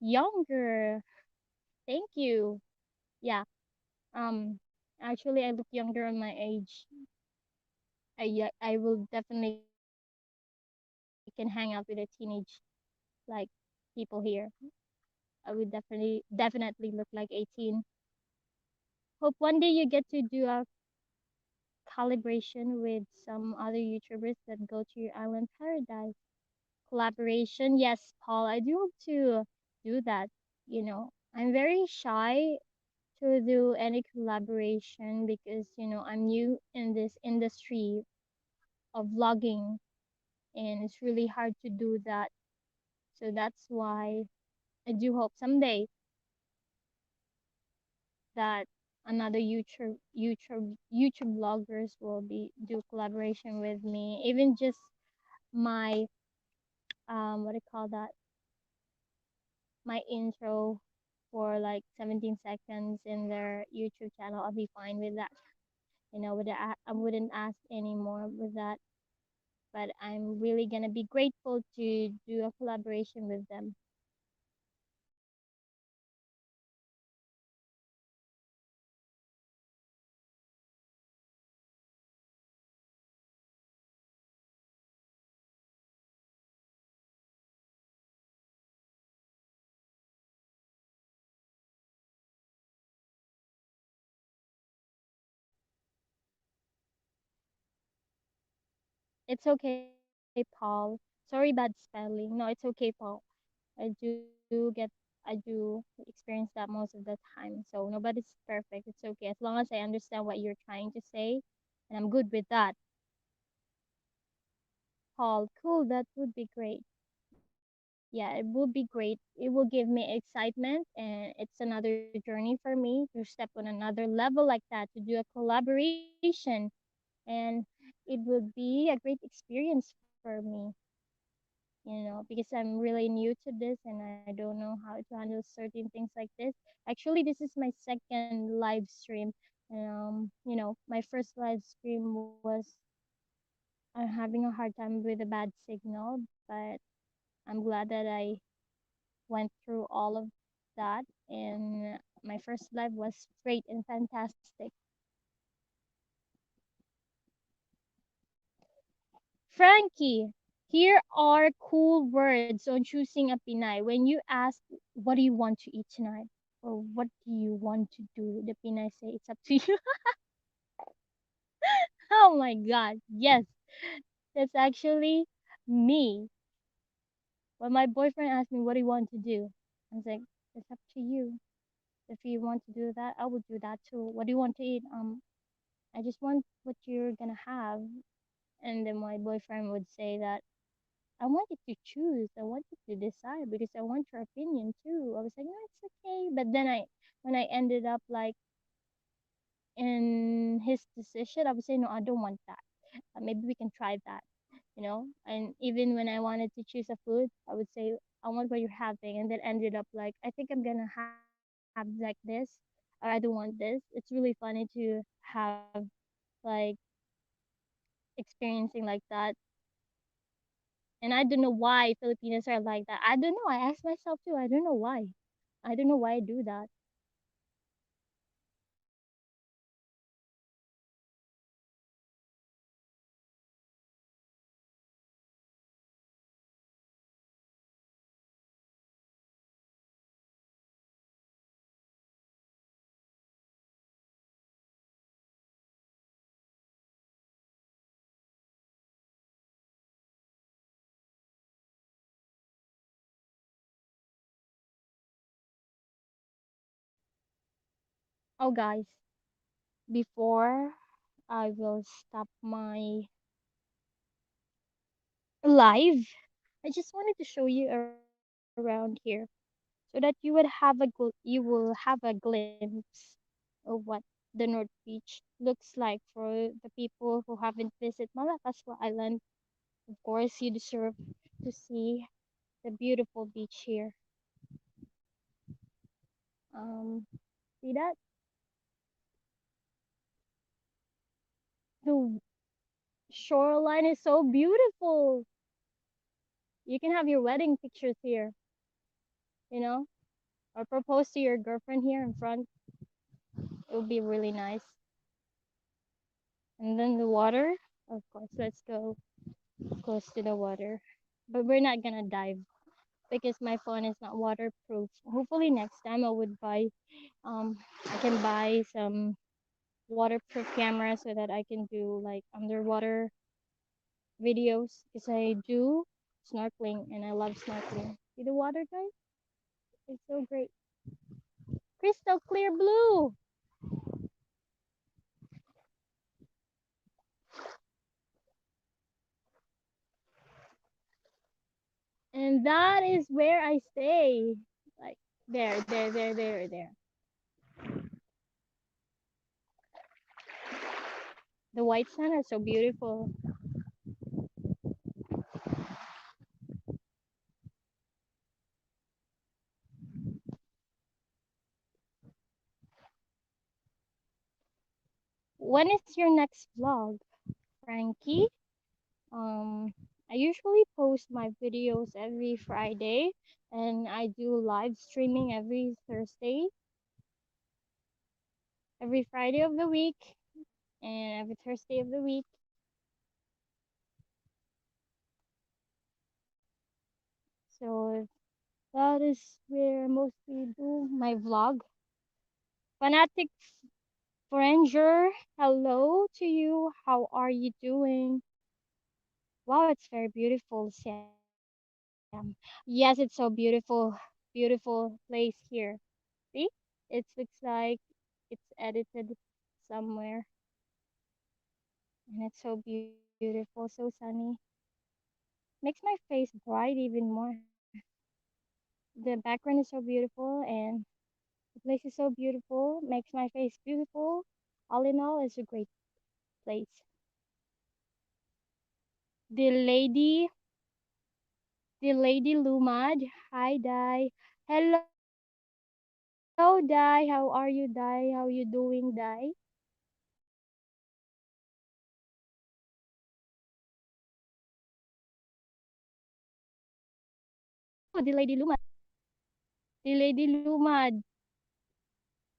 younger. Thank you. Yeah. Um, Actually, I look younger on my age. Yeah, I will definitely can hang out with a teenage like people here. I would definitely look like 18. Hope one day you get to do a collaboration with some other YouTubers that go to your island paradise. Collaboration, yes, Paul. I do hope to do that. I'm very shy to do any collaboration because I'm new in this industry of vlogging and it's really hard to do that. So that's why I do hope someday that another YouTube vloggers will be do collaboration with me. Even just my what do you call that? My intro for like 17 seconds in their YouTube channel. I'll be fine with that. I wouldn't ask anymore with that. But I'm really gonna be grateful to do a collaboration with them. It's okay, Paul. Sorry, bad spelling. No, it's okay, Paul. I do experience that most of the time. So nobody's perfect. It's okay as long as I understand what you're trying to say, and I'm good with that. Paul, cool. That would be great. Yes. yeah, it will be great. It will give me excitement, and it's another journey for me to step on another level like that, to do a collaboration, and it would be a great experience for me, because I'm really new to this and I don't know how to handle certain things like this. Actually, this is my second live stream. My first live stream was having a hard time with a bad signal, but I'm glad that I went through all of that, and my first live was great and fantastic. Frankie, here are cool words on choosing a Pinay. When you ask, what do you want to eat tonight? Or what do you want to do? The Pinay say, it's up to you. Oh my god, yes, that's actually me. When my boyfriend asked me, what do you want to do? I was like, it's up to you. If you want to do that, I will do that too. What do you want to eat? I just want what you're gonna have. And then my boyfriend would say that I want you to choose. I want you to decide because I want your opinion too. I was like, no, it's okay. But then when I ended up like in his decision, I would say, no, I don't want that. Maybe we can try that. And even when I wanted to choose a food, I would say, I want what you're having. And then ended up like, I think I'm gonna have like this, or I don't want this. It's really funny to have like experiencing like that. And I don't know why Filipinos are like that. I don't know. I ask myself too. I don't know why. I don't know why I do that. Oh, guys, before I will stop my live, I just wanted to show you around here so that you will have a glimpse of what the North Beach looks like for the people who haven't visited Malapascua Island. Of course, you deserve to see the beautiful beach here. See that? The shoreline is so beautiful. You can have your wedding pictures here, you know, or propose to your girlfriend here in front. It would be really nice. And then the water, of course, let's go close to the water. But we're not gonna dive because my phone is not waterproof. Hopefully next time I can buy some waterproof camera so that I can do like underwater videos because I do snorkeling and I love snorkeling. See the water, guys? It's so great. Crystal clear blue. And that is where I stay. Like there. The white sand are so beautiful. When is your next vlog, Frankie? Um, I usually post my videos every Friday, and I do live streaming every Friday of the week, and every Thursday of the week. So that is where I mostly do my vlog. Fanatic Franger, hello to you. How are you doing? Wow, it's very beautiful, Sam. Yes, it's so beautiful place here. See? It looks like it's edited somewhere, and it's so beautiful, so sunny. Makes my face bright even more. The background is so beautiful and the place is so beautiful, makes my face beautiful. All in all, it's a great place. The lady, the lady Lumad. Hi, Dai. Hello, Dai. How are you, Dai? How you doing, Dai? Oh, the lady Lumad. The lady Lumad.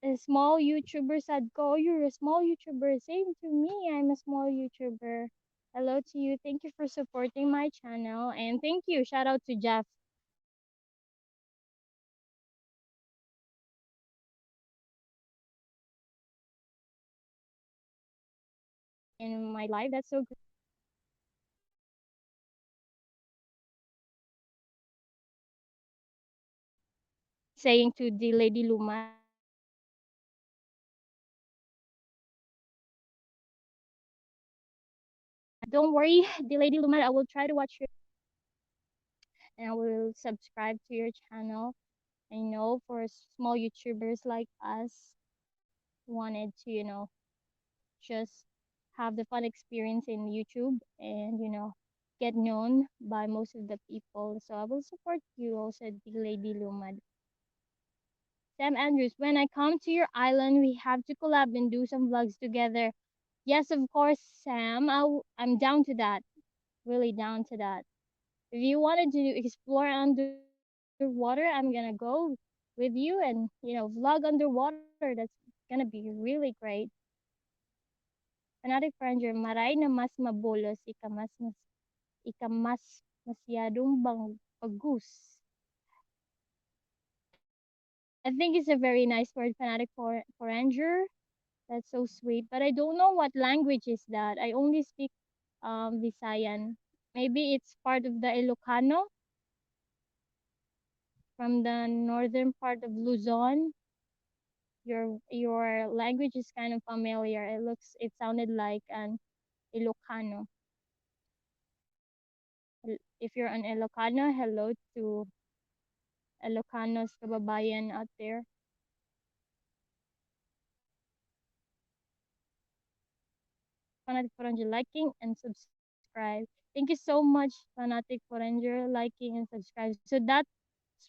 A small YouTuber said, "Go, you're a small YouTuber." Same to me. I'm a small YouTuber. Hello to you. Thank you for supporting my channel. And thank you. Shout out to Jeff for in my life. That's so great. Saying to the lady Lumad, don't worry, the lady Lumad, I will try to watch your and I will subscribe to your channel. I know for small YouTubers like us wanted to, just have the fun experience in YouTube and, get known by most of the people. So I will support you also, the lady Lumad. Sam Andrews, when I come to your island, we have to collab and do some vlogs together. Yes, of course, Sam. I'm down to that. Really down to that. If you wanted to explore underwater, I'm gonna go with you and vlog underwater. That's gonna be really great. Fanatic Ranger, maray na mas mabolos, ika mas masyadong bagus. I think it's a very nice word, fanatic for Ranger. That's so sweet. But I don't know what language is that. I only speak Visayan. Maybe it's part of the Ilocano from the northern part of Luzon. Your language is kind of familiar. It sounded like an Ilocano. If you're an Ilocano, hello to Ilocanos kababayan out there. Fanatic Foranger liking and subscribe. Thank you so much, Fanatic Foranger, liking and subscribe. So that's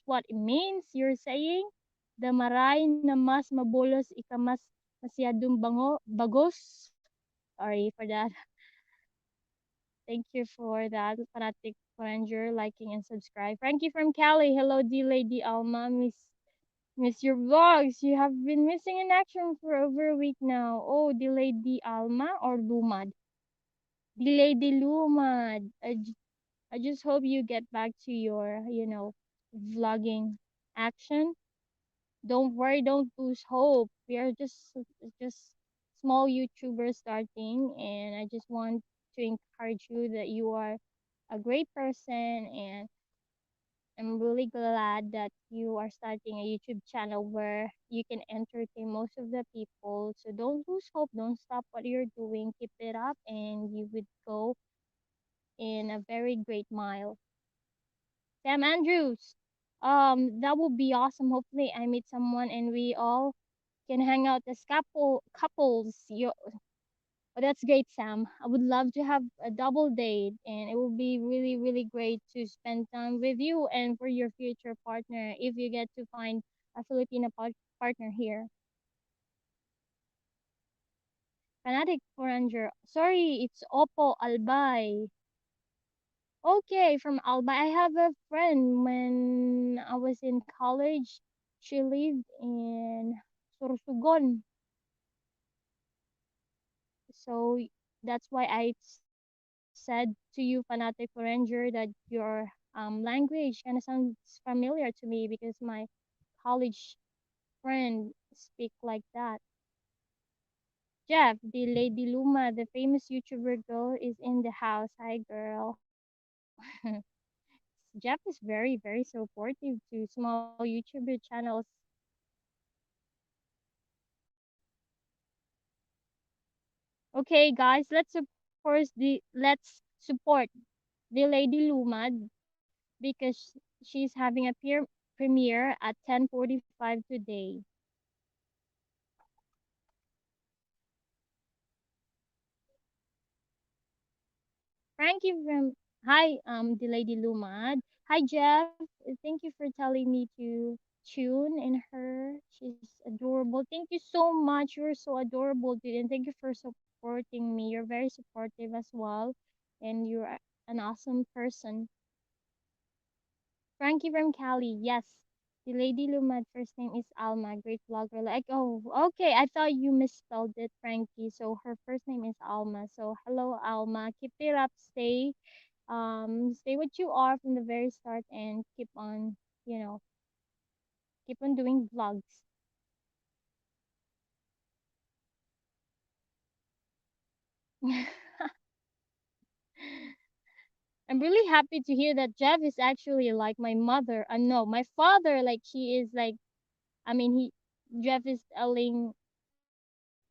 what it means. You're saying the maray na mas mabolos ika mas masyadong bagos. Sorry for that. Thank you for that, Fanatic Foranger, liking and subscribe. Frankie from Cali, hello, D Lady Alma, miss your vlogs. You have been missing in action for over a week now. Oh, D Lady Alma or Lumad? D Lady Lumad. I just hope you get back to your, vlogging action. Don't worry, don't lose hope. We are just small YouTubers starting, and I just want to encourage you that you are a great person, and I'm really glad that you are starting a YouTube channel where you can entertain most of the people. So don't lose hope, don't stop what you're doing, keep it up, and you would go in a very great mile. Sam Andrews, that would be awesome. Hopefully, I meet someone and we all can hang out as couples. Oh, that's great, Sam. I would love to have a double date, and it will be really, really great to spend time with you and for your future partner if you get to find a Filipino partner here. Fanatic Foranger. Sorry, it's Oppo Albay. Okay, from Albay. I have a friend when I was in college. She lived in Sorsogon. So that's why I said to you, Fanatic Ranger, that your language kind of sounds familiar to me because my college friend speak like that. Jeff, the Lady Luma, the famous YouTuber girl, is in the house. Hi, girl. Jeff is very, very supportive to small YouTuber channels. Okay, guys, let's support the Lady Lumad because she's having a premiere at 10:45 today. Frankie from Hi, the Lady Lumad. Hi, Jeff. Thank you for telling me to tune in her. She's adorable. Thank you so much. You're so adorable, dude. And thank you for supporting me. You're very supportive as well. And you're an awesome person. Frankie from Cali. Yes. The Lady Lumad first name is Alma. Great vlogger. Like, oh, okay. I thought you misspelled it, Frankie. So her first name is Alma. So hello, Alma. Keep it up. Stay what you are from the very start and keep on, you know, keep on doing vlogs. I'm really happy to hear that Jeff is actually like my mother. No, my father. Like he is like. I mean, he Jeff is telling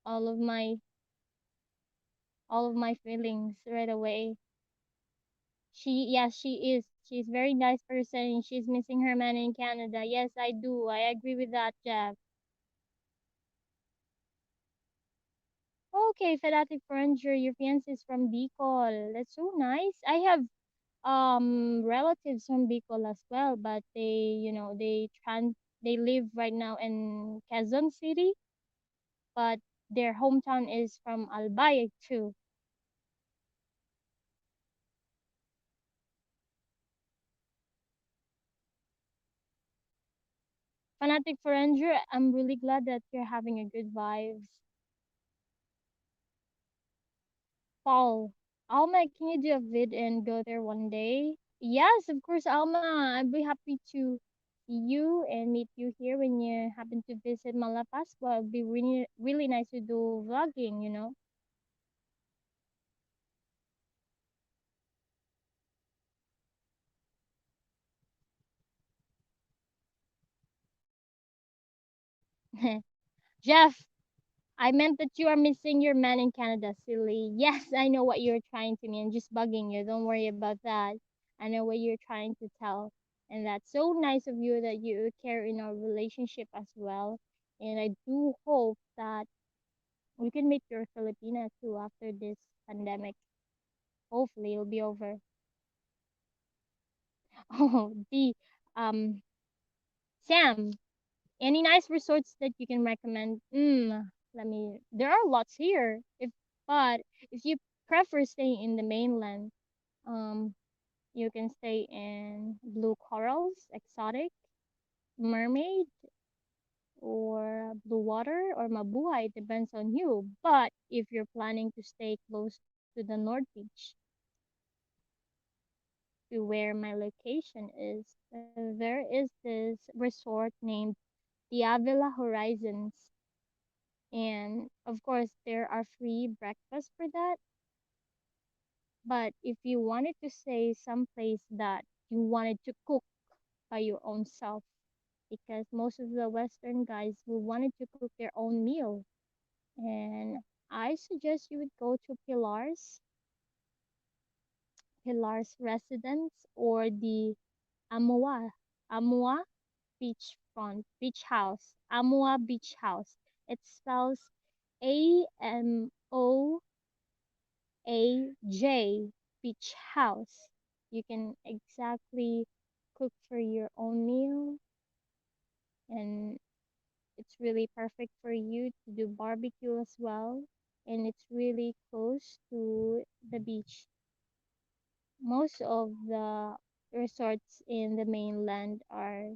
all of my all of my feelings right away. Yes, she is. She's a very nice person. She's missing her man in Canada. Yes, I do. I agree with that, Jeff. Okay, Fanatic Furniture, your fiance is from Bicol. That's so nice. I have relatives from Bicol as well, but they live right now in Quezon City, but their hometown is from Albay too. Fanatic Furniture, I'm really glad that you're having a good vibes. Paul, Alma, can you do a vid and go there one day? Yes, of course, Alma. I'd be happy to see you and meet you here when you happen to visit Malapascua. It'd be really, really nice to do vlogging. Jeff, I meant that you are missing your man in Canada, silly. Yes, I know what you're trying to mean. Just bugging you. Don't worry about that. I know what you're trying to tell. And that's so nice of you that you care in our relationship as well. And I do hope that we can meet your Filipina too after this pandemic. Hopefully it'll be over. Oh, um Sam, any nice resorts that you can recommend? There are lots here. But if you prefer staying in the mainland, um, you can stay in Blue Corals, Exotic, Mermaid, or Blue Water, or Mabuhay. It depends on you. But if you're planning to stay close to the North Beach, to where my location is, there is this resort named the Avila Horizons. And of course, there are free breakfast for that. But if you wanted to say someplace that you wanted to cook by your own self, because most of the Western guys will wanted to cook their own meal, and I suggest you would go to Pilar's Residence or the Amua Beach House, Amua Beach House. It spells AMOAJ Beach House. You can exactly cook for your own meal, and it's really perfect for you to do barbecue as well. And it's really close to the beach. Most of the resorts in the mainland are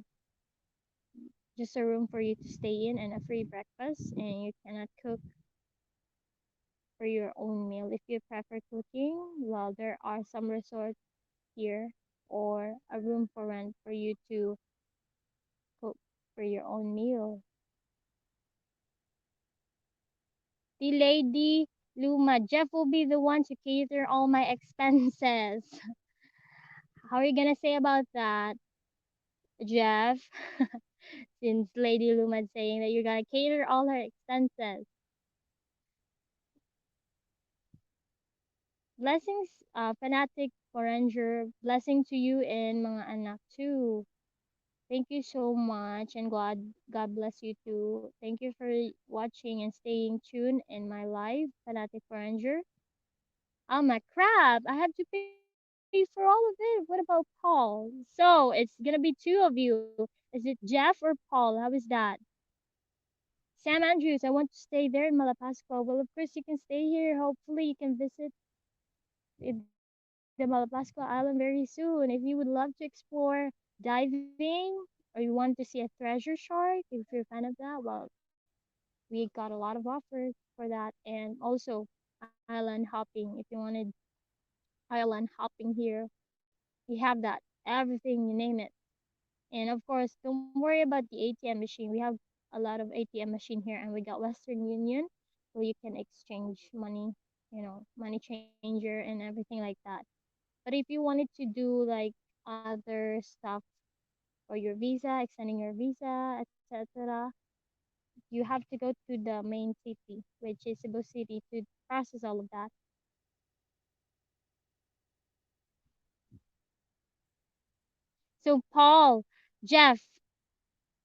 just a room for you to stay in and a free breakfast, and you cannot cook for your own meal. If you prefer cooking, well, there are some resorts here or a room for rent for you to cook for your own meal. The Lady Luma, Jeff will be the one to cater all my expenses. How are you gonna say about that, Jeff? Since Lady Luma's saying that you're gonna cater all her expenses. Blessings, fanatic foreigner. Blessing to you and mga anak too. Thank you so much, and God bless you too. Thank you for watching and staying tuned in my live Fanatic Ranger. Oh my crap! I have to pay for all of it. What about Paul? So it's gonna be two of you. Is it Jeff or Paul? How is that? Sam Andrews, I want to stay there in Malapascua. Well, of course you can stay here. Hopefully you can visit the Malapascua Island very soon. If you would love to explore diving or you want to see a treasure shark, if you're a fan of that, well, we got a lot of offers for that. And also island hopping. If you wanted island hopping here, we have that. Everything, you name it. And of course, don't worry about the ATM machine. We have a lot of ATM machine here, and we got Western Union where you can exchange money, money changer and everything like that. But if you wanted to do like other stuff for your visa, extending your visa, etc., you have to go to the main city, which is Cebu City, to process all of that. So Paul, Jeff,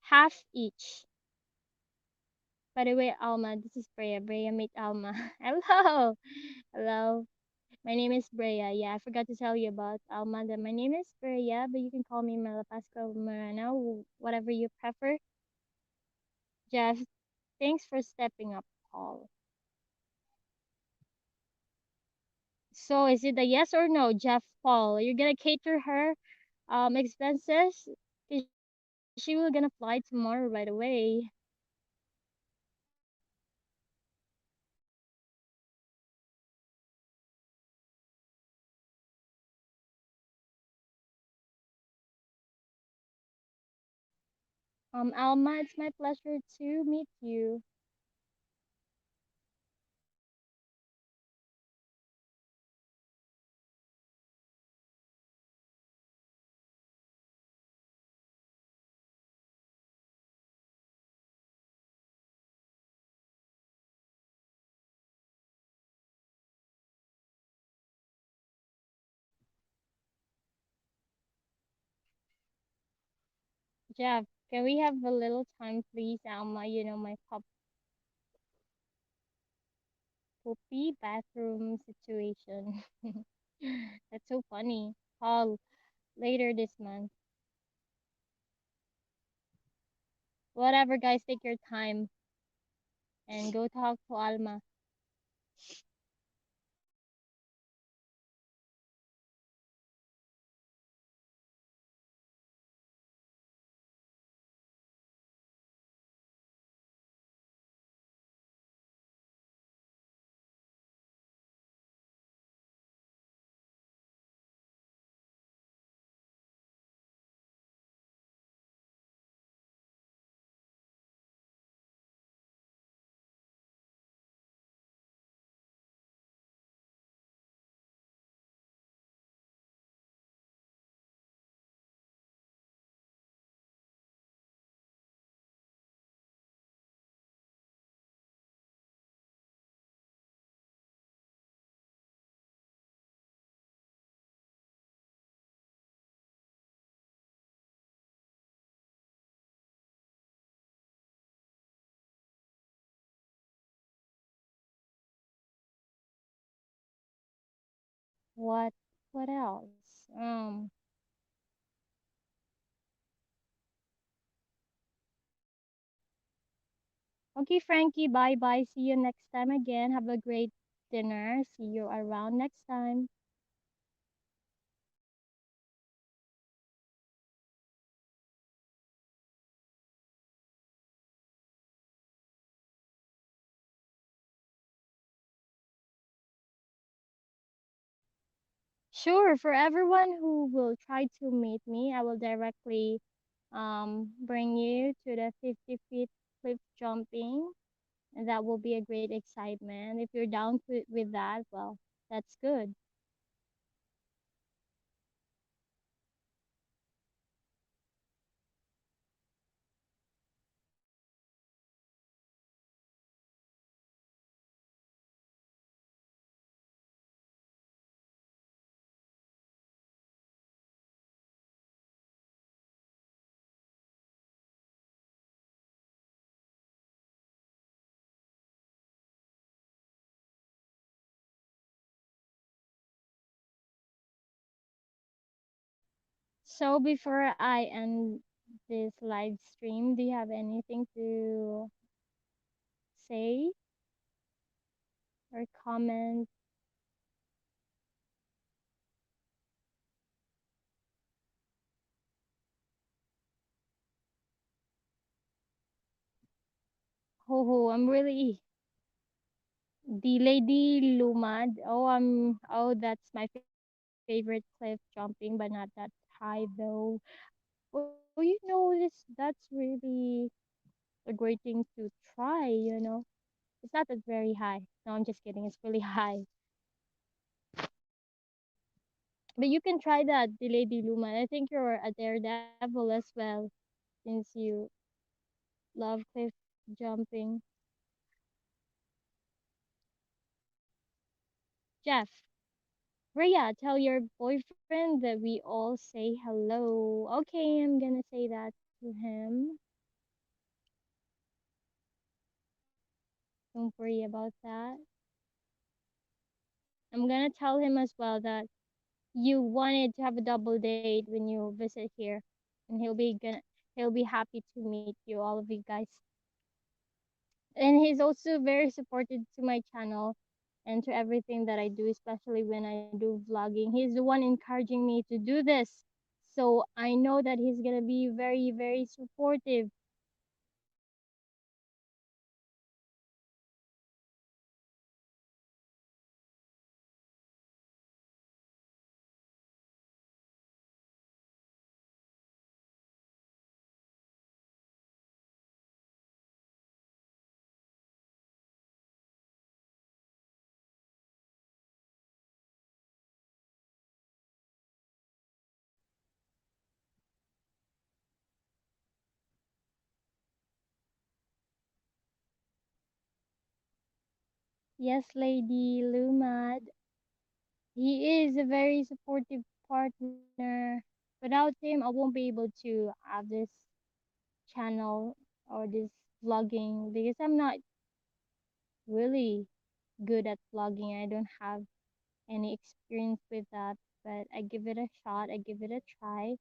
half each. By the way, Alma, this is Brea. Brea, meet Alma. Hello. Hello. My name is Brea. Yeah, I forgot to tell you about Alma. That my name is Brea, but you can call me Malapascua Morena, whatever you prefer. Jeff, thanks for stepping up, Paul. So is it a yes or no, Jeff Paul? You're gonna cater her expenses? 'Cause she will gonna fly tomorrow right away. Alma, it's my pleasure to meet you. Jeff, can we have a little time, please, Alma? You know my puppy bathroom situation. That's so funny. Paul, later this month. Whatever, guys, take your time and go talk to Alma. What? What else? Okay, Frankie, bye bye. See you next time again. Have a great dinner. See you around next time. Sure, for everyone who will try to meet me, I will directly bring you to the 50 feet cliff jumping. And that will be a great excitement. If you're down with that, well, that's good. So before I end this live stream, do you have anything to say or comment? Ho ho, I'm really the Lady Lumad. That's my favorite cliff jumping, but not that high though. Well, that's really a great thing to try. It's not that very high. No, I'm just kidding. It's really high. But you can try that, the Lady Lumad. I think you're a daredevil as well, since you love cliff jumping. Jeff, Rhea, tell your boyfriend that we all say hello. Okay, I'm gonna say that to him. Don't worry about that. I'm gonna tell him as well that you wanted to have a double date when you visit here, and he'll be happy to meet you, all of you guys. And he's also very supportive to my channel and to everything that I do, especially when I do vlogging. He's the one encouraging me to do this. So I know that he's gonna be very, very supportive. Yes, Lady Lumad. He is a very supportive partner. Without him, I won't be able to have this channel or this vlogging because I'm not really good at vlogging. I don't have any experience with that, but I give it a shot, I give it a try,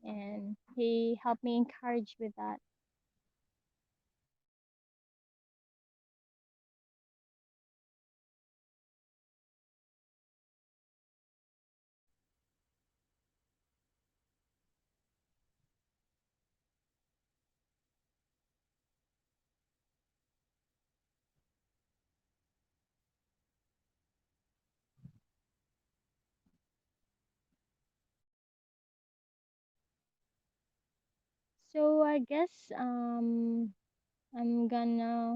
and he helped me encourage with that. So I guess I'm gonna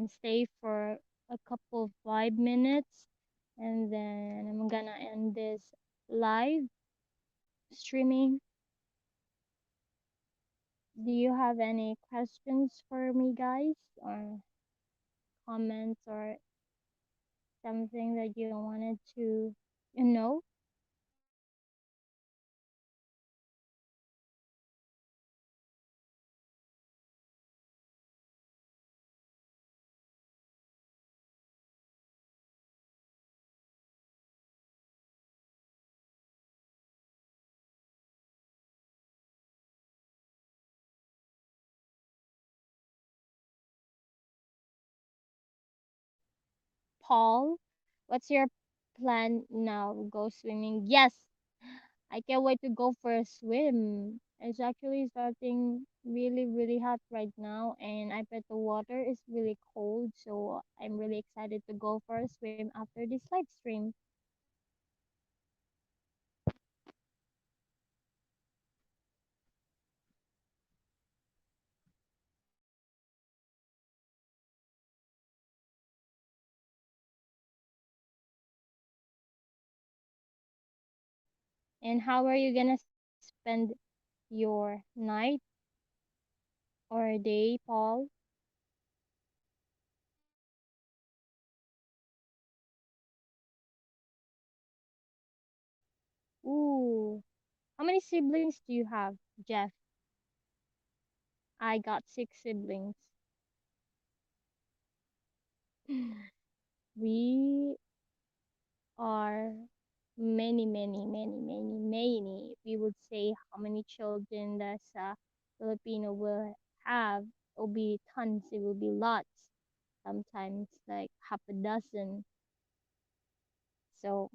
stay for a couple of 5 minutes and then I'm gonna end this live streaming. Do you have any questions for me, guys, or comments or something that you wanted to know? Paul, what's your plan now? Go swimming? Yes, I can't wait to go for a swim. It's actually starting really, really hot right now, and I bet the water is really cold, so I'm really excited to go for a swim after this live stream. And how are you gonna spend your night or day, Paul? Ooh, how many siblings do you have, Jeff? I got 6 siblings. We are many. If we would say how many children that Filipino will have, it will be tons. It will be lots. Sometimes like half a dozen. So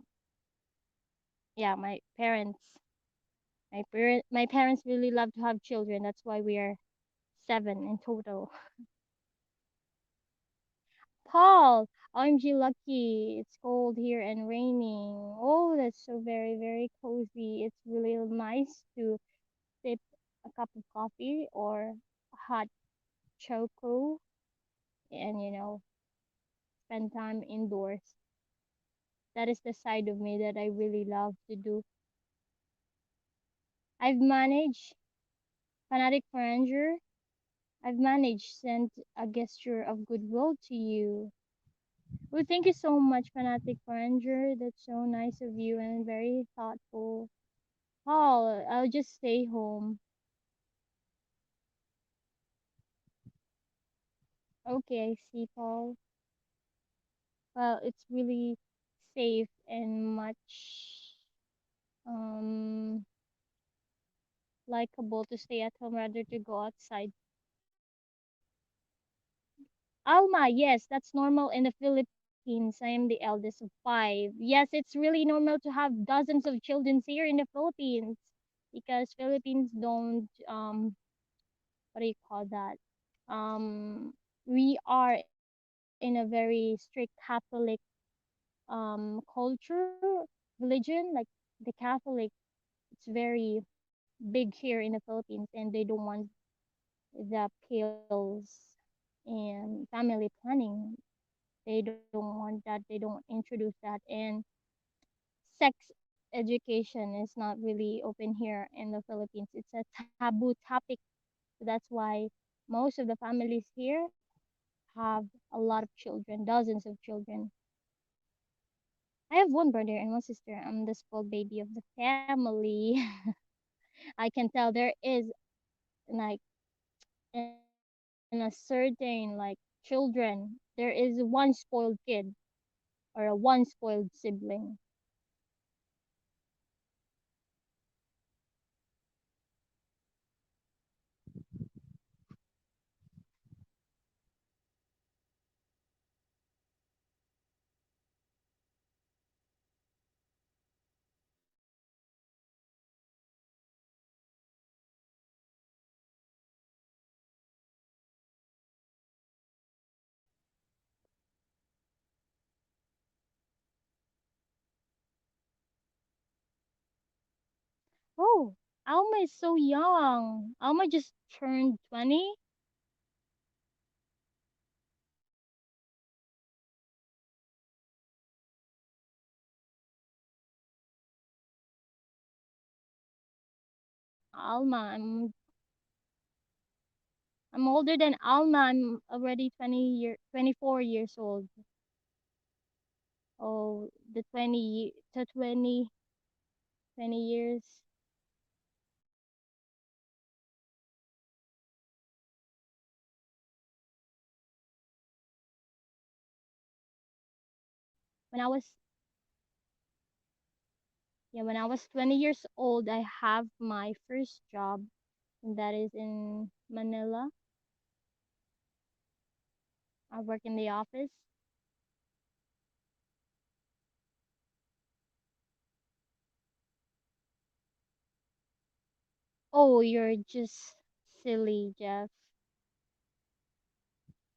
yeah, my parents really love to have children. That's why we are seven in total. Paul, OMG lucky. It's cold here and raining. Oh, that's so very cozy. It's really nice to sip a cup of coffee or hot choco and spend time indoors. That is the side of me that I really love to do. I've managed fanatic ranger. I've managed send a gesture of goodwill to you. Well, thank you so much, fanatic ranger. That's so nice of you and very thoughtful. Paul, I'll just stay home. Okay, I see, Paul. Well, it's really safe and much um likable to stay at home rather to go outside. Alma, yes, that's normal in the Philippines. I am the eldest of five. Yes, it's really normal to have dozens of children here in the Philippines because Philippines don't what do you call that? We are in a very strict Catholic culture religion like the Catholic. It's very big here in the Philippines, and they don't want the pills and family planning. They don't want that. They don't introduce that. And sex education is not really open here in the Philippines. It's a taboo topic. So that's why most of the families here have a lot of children, dozens of children. I have one brother and one sister. I'm the spoiled baby of the family. I can tell there is like in a certain children, there is one spoiled kid or a one spoiled sibling. Oh, Alma is so young. Alma just turned 20. Alma, I'm older than Alma. I'm already 24 years old. Oh, the 20 years when I was yeah, when I was 20 years old, I have my first job, and that is in Manila. I work in the office. Oh, you're just silly, Jeff.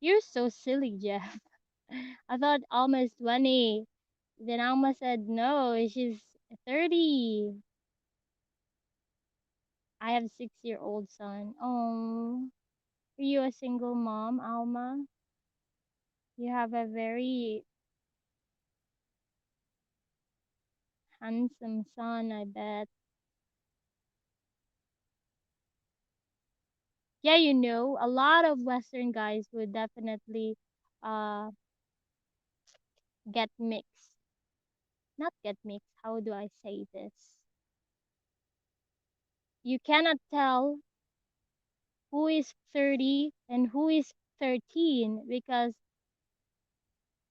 You're so silly, Jeff. I thought Alma is 20. Then Alma said no, she's 30. I have a 6-year-old son. Oh, are you a single mom, Alma? You have a very handsome son, I bet. Yeah, a lot of Western guys would definitely uh get mixed. Not get mixed. How do I say this? You cannot tell who is 30 and who is 13 because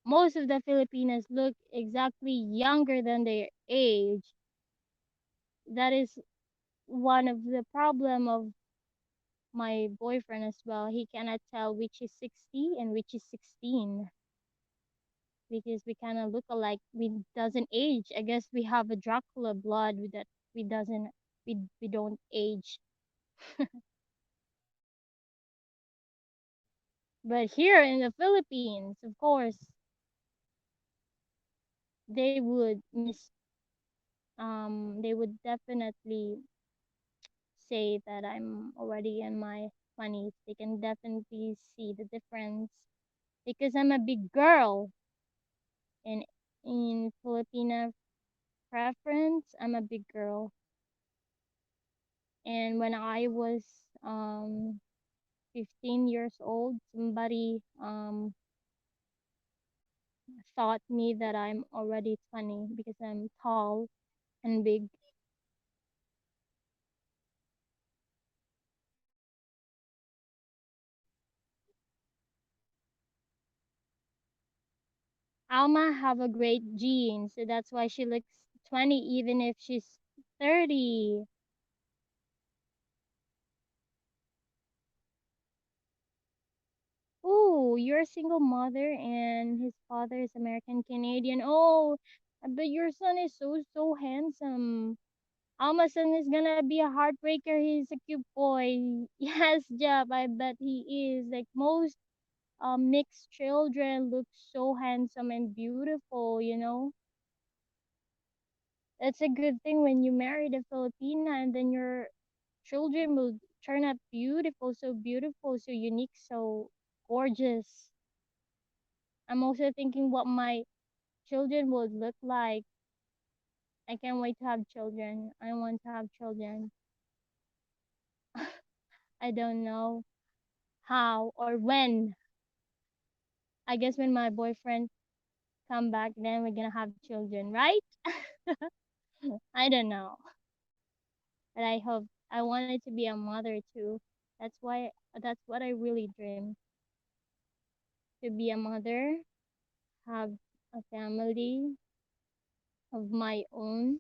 most of the Filipinas look exactly younger than their age. That is one of the problem of my boyfriend as well. He cannot tell which is 60 and which is 16 because we kind of look alike. We doesn't age. I guess we have a Dracula blood with that we doesn't we don't age. But here in the Philippines, of course, they would they would definitely say that I'm already in my 20s. They can definitely see the difference because I'm a big girl in Filipina preference. I'm a big girl, and when I was um 15 years old, somebody thought me that I'm already 20 because I'm tall and big. Alma have a great gene, so that's why she looks 20 even if she's 30. Oh, you're a single mother and his father is American Canadian. Oh, but your son is so handsome. Alma's son is gonna be a heartbreaker. He's a cute boy. Yes, Jeb, I bet he is. Like most mixed children look so handsome and beautiful, you know? It's a good thing when you marry a Filipina and then your children will turn out beautiful, so unique, so gorgeous. I'm also thinking what my children would look like. I can't wait to have children. I want to have children. I don't know how or when. I guess when my boyfriend come back, then we're gonna have children, right? I don't know, but I hope I wanted to be a mother too. That's why that's what I really dream to be a mother, have a family of my own.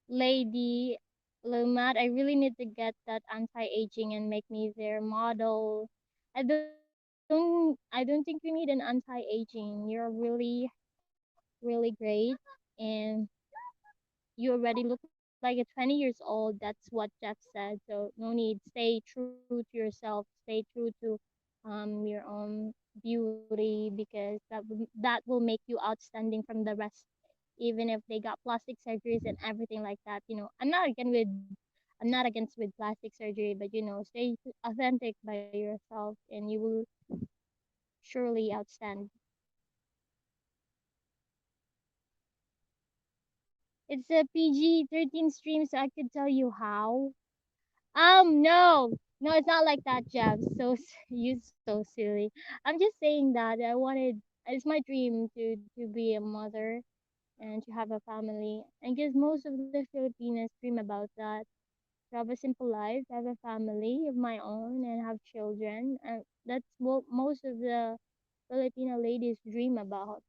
Lady Lomat, I really need to get that anti-aging and make me their model. I don't think you need an anti-aging. You're really great and you already look like a 20 years old. That's what Jeff said. So no need. Stay true to yourself. Stay true to your own beauty because that will make you outstanding from the rest. Even if they got plastic surgeries and everything like that, I'm not against with plastic surgery, but stay authentic by yourself and you will surely outstand. It's a PG-13 stream, so I could tell you how. No, no, it's not like that, Jeff. You so silly. I'm just saying that I wanted. It's my dream to be a mother and to have a family. I guess most of the Filipinos dream about that. To have a simple life, have a family of my own, and have children. And that's what most of the Filipino ladies dream about.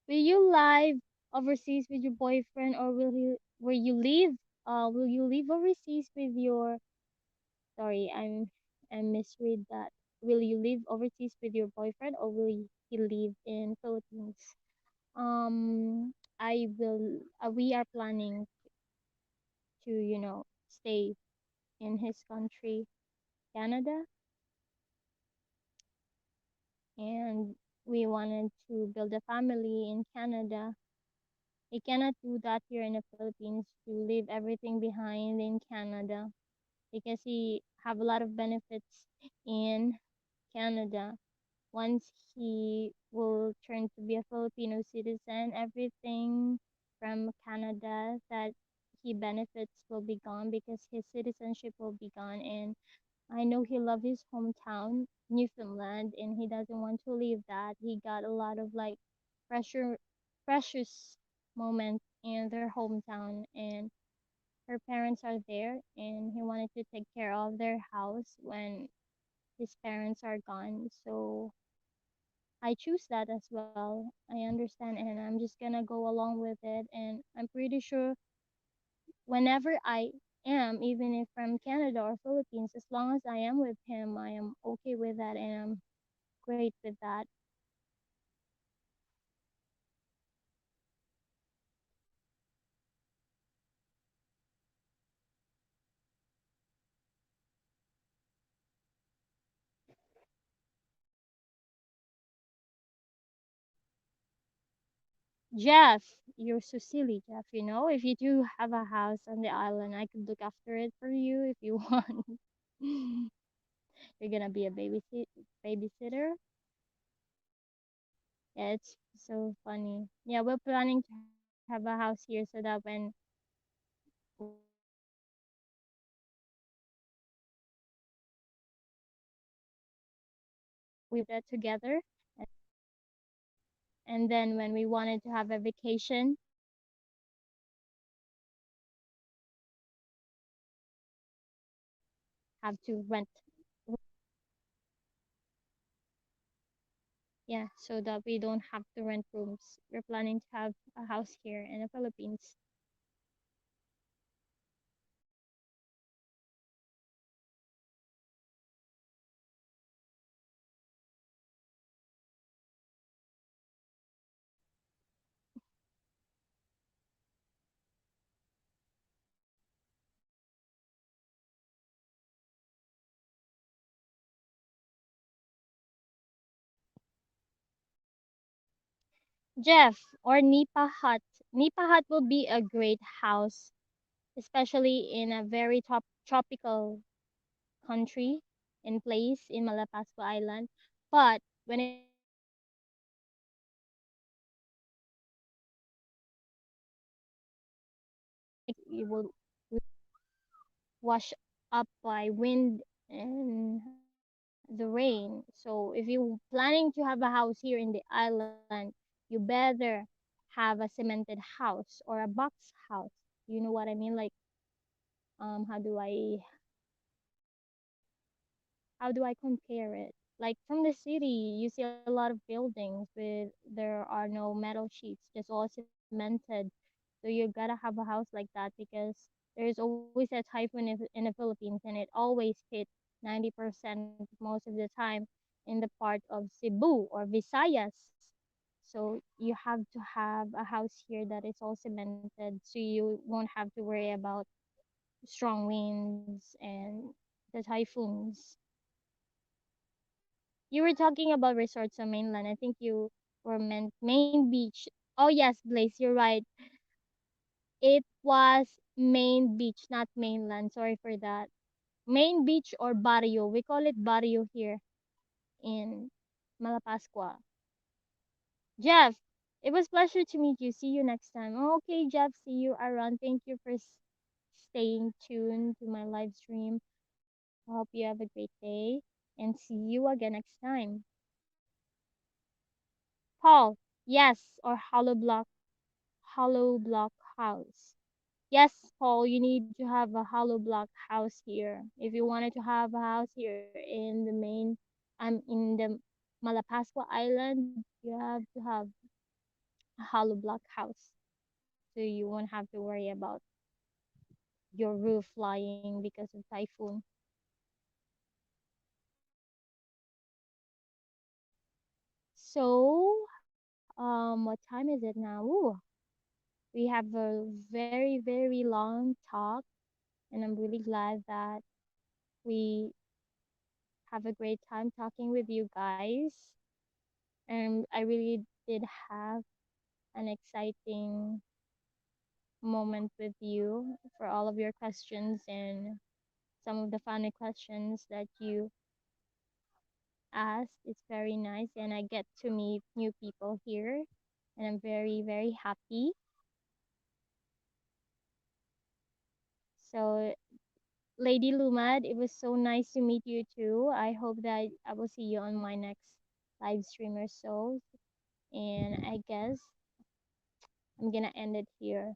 Will you live overseas with your boyfriend, or will you live overseas with your? Sorry, I misread that. Will you live overseas with your boyfriend, or will he live in Philippines? I will. We are planning to stay in his country, Canada, and we wanted to build a family in Canada. We cannot do that here in the Philippines to leave everything behind in Canada because he have a lot of benefits in Canada. Once he will turn to be a Filipino citizen, everything from Canada that he benefits will be gone because his citizenship will be gone. And I know he loves his hometown, Newfoundland, and he doesn't want to leave that. He got a lot of like pressure, precious moments in their hometown, and her parents are there and he wanted to take care of their house when his parents are gone. So I choose that as well. I understand and I'm just gonna go along with it. And I'm pretty sure whenever I am, even if from Canada or Philippines, as long as I am with him, I am okay with that and I'm great with that. Jeff, you're so silly, Jeff. You know, if you do have a house on the island, I could look after it for you if you want. You're gonna be a babysitter. Yeah, it's so funny. Yeah, we're planning to have a house here so that when we that together, and then when we wanted to have a vacation, have to rent. Yeah, so that we don't have to rent rooms. We're planning to have a house here in the Philippines. Jeff or Nipa Hut. Nipa Hut will be a great house, especially in a very tropical country and place in Malapascua Island. But when it comes to Nipa Hut, you will wash up by wind and the rain. So if you're planning to have a house here in the island, you better have a cemented house or a box house. You know what I mean? Like how do I compare it? Like from the city, you see a lot of buildings with there are no metal sheets, just all cemented. So you gotta have a house like that because there's always a typhoon in the Philippines, and it always hit 90% most of the time in the part of Cebu or Visayas. So you have to have a house here that is all cemented, so you won't have to worry about strong winds and the typhoons. You were talking about resorts on mainland. I think you were meant main beach. Oh yes, Blaze, you're right. It was main beach, not mainland. Sorry for that. Main beach or barrio. We call it barrio here in Malapascua. Jeff, it was pleasure to meet you. See you next time. Okay, Jeff, see you around. Thank you for staying tuned to my live stream. I hope you have a great day and see you again next time. Paul, yes, or hollow block house. Yes, Paul, you need to have a hollow block house here. If you wanted to have a house here in the main, in the Malapascua Island, you have to have a hollow block house, so you won't have to worry about your roof flying because of typhoon. So, what time is it now? Ooh, we have a very long talk, and I'm really glad that we have a great time talking with you guys. And I really did have an exciting moment with you for all of your questions and some of the funny questions that you asked. It's very nice, and I get to meet new people here, and I'm very happy. So, Lady Lumad, it was so nice to meet you too. I hope that I will see you on my next live stream or so. And I guess I'm gonna end it here.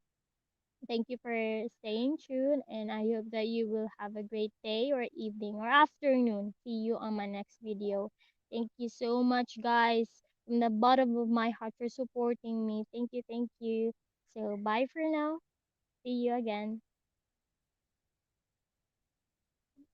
Thank you for staying tuned, and I hope that you will have a great day or evening or afternoon. See you on my next video. Thank you so much, guys, from the bottom of my heart for supporting me. Thank you, thank you. So, bye for now. See you again.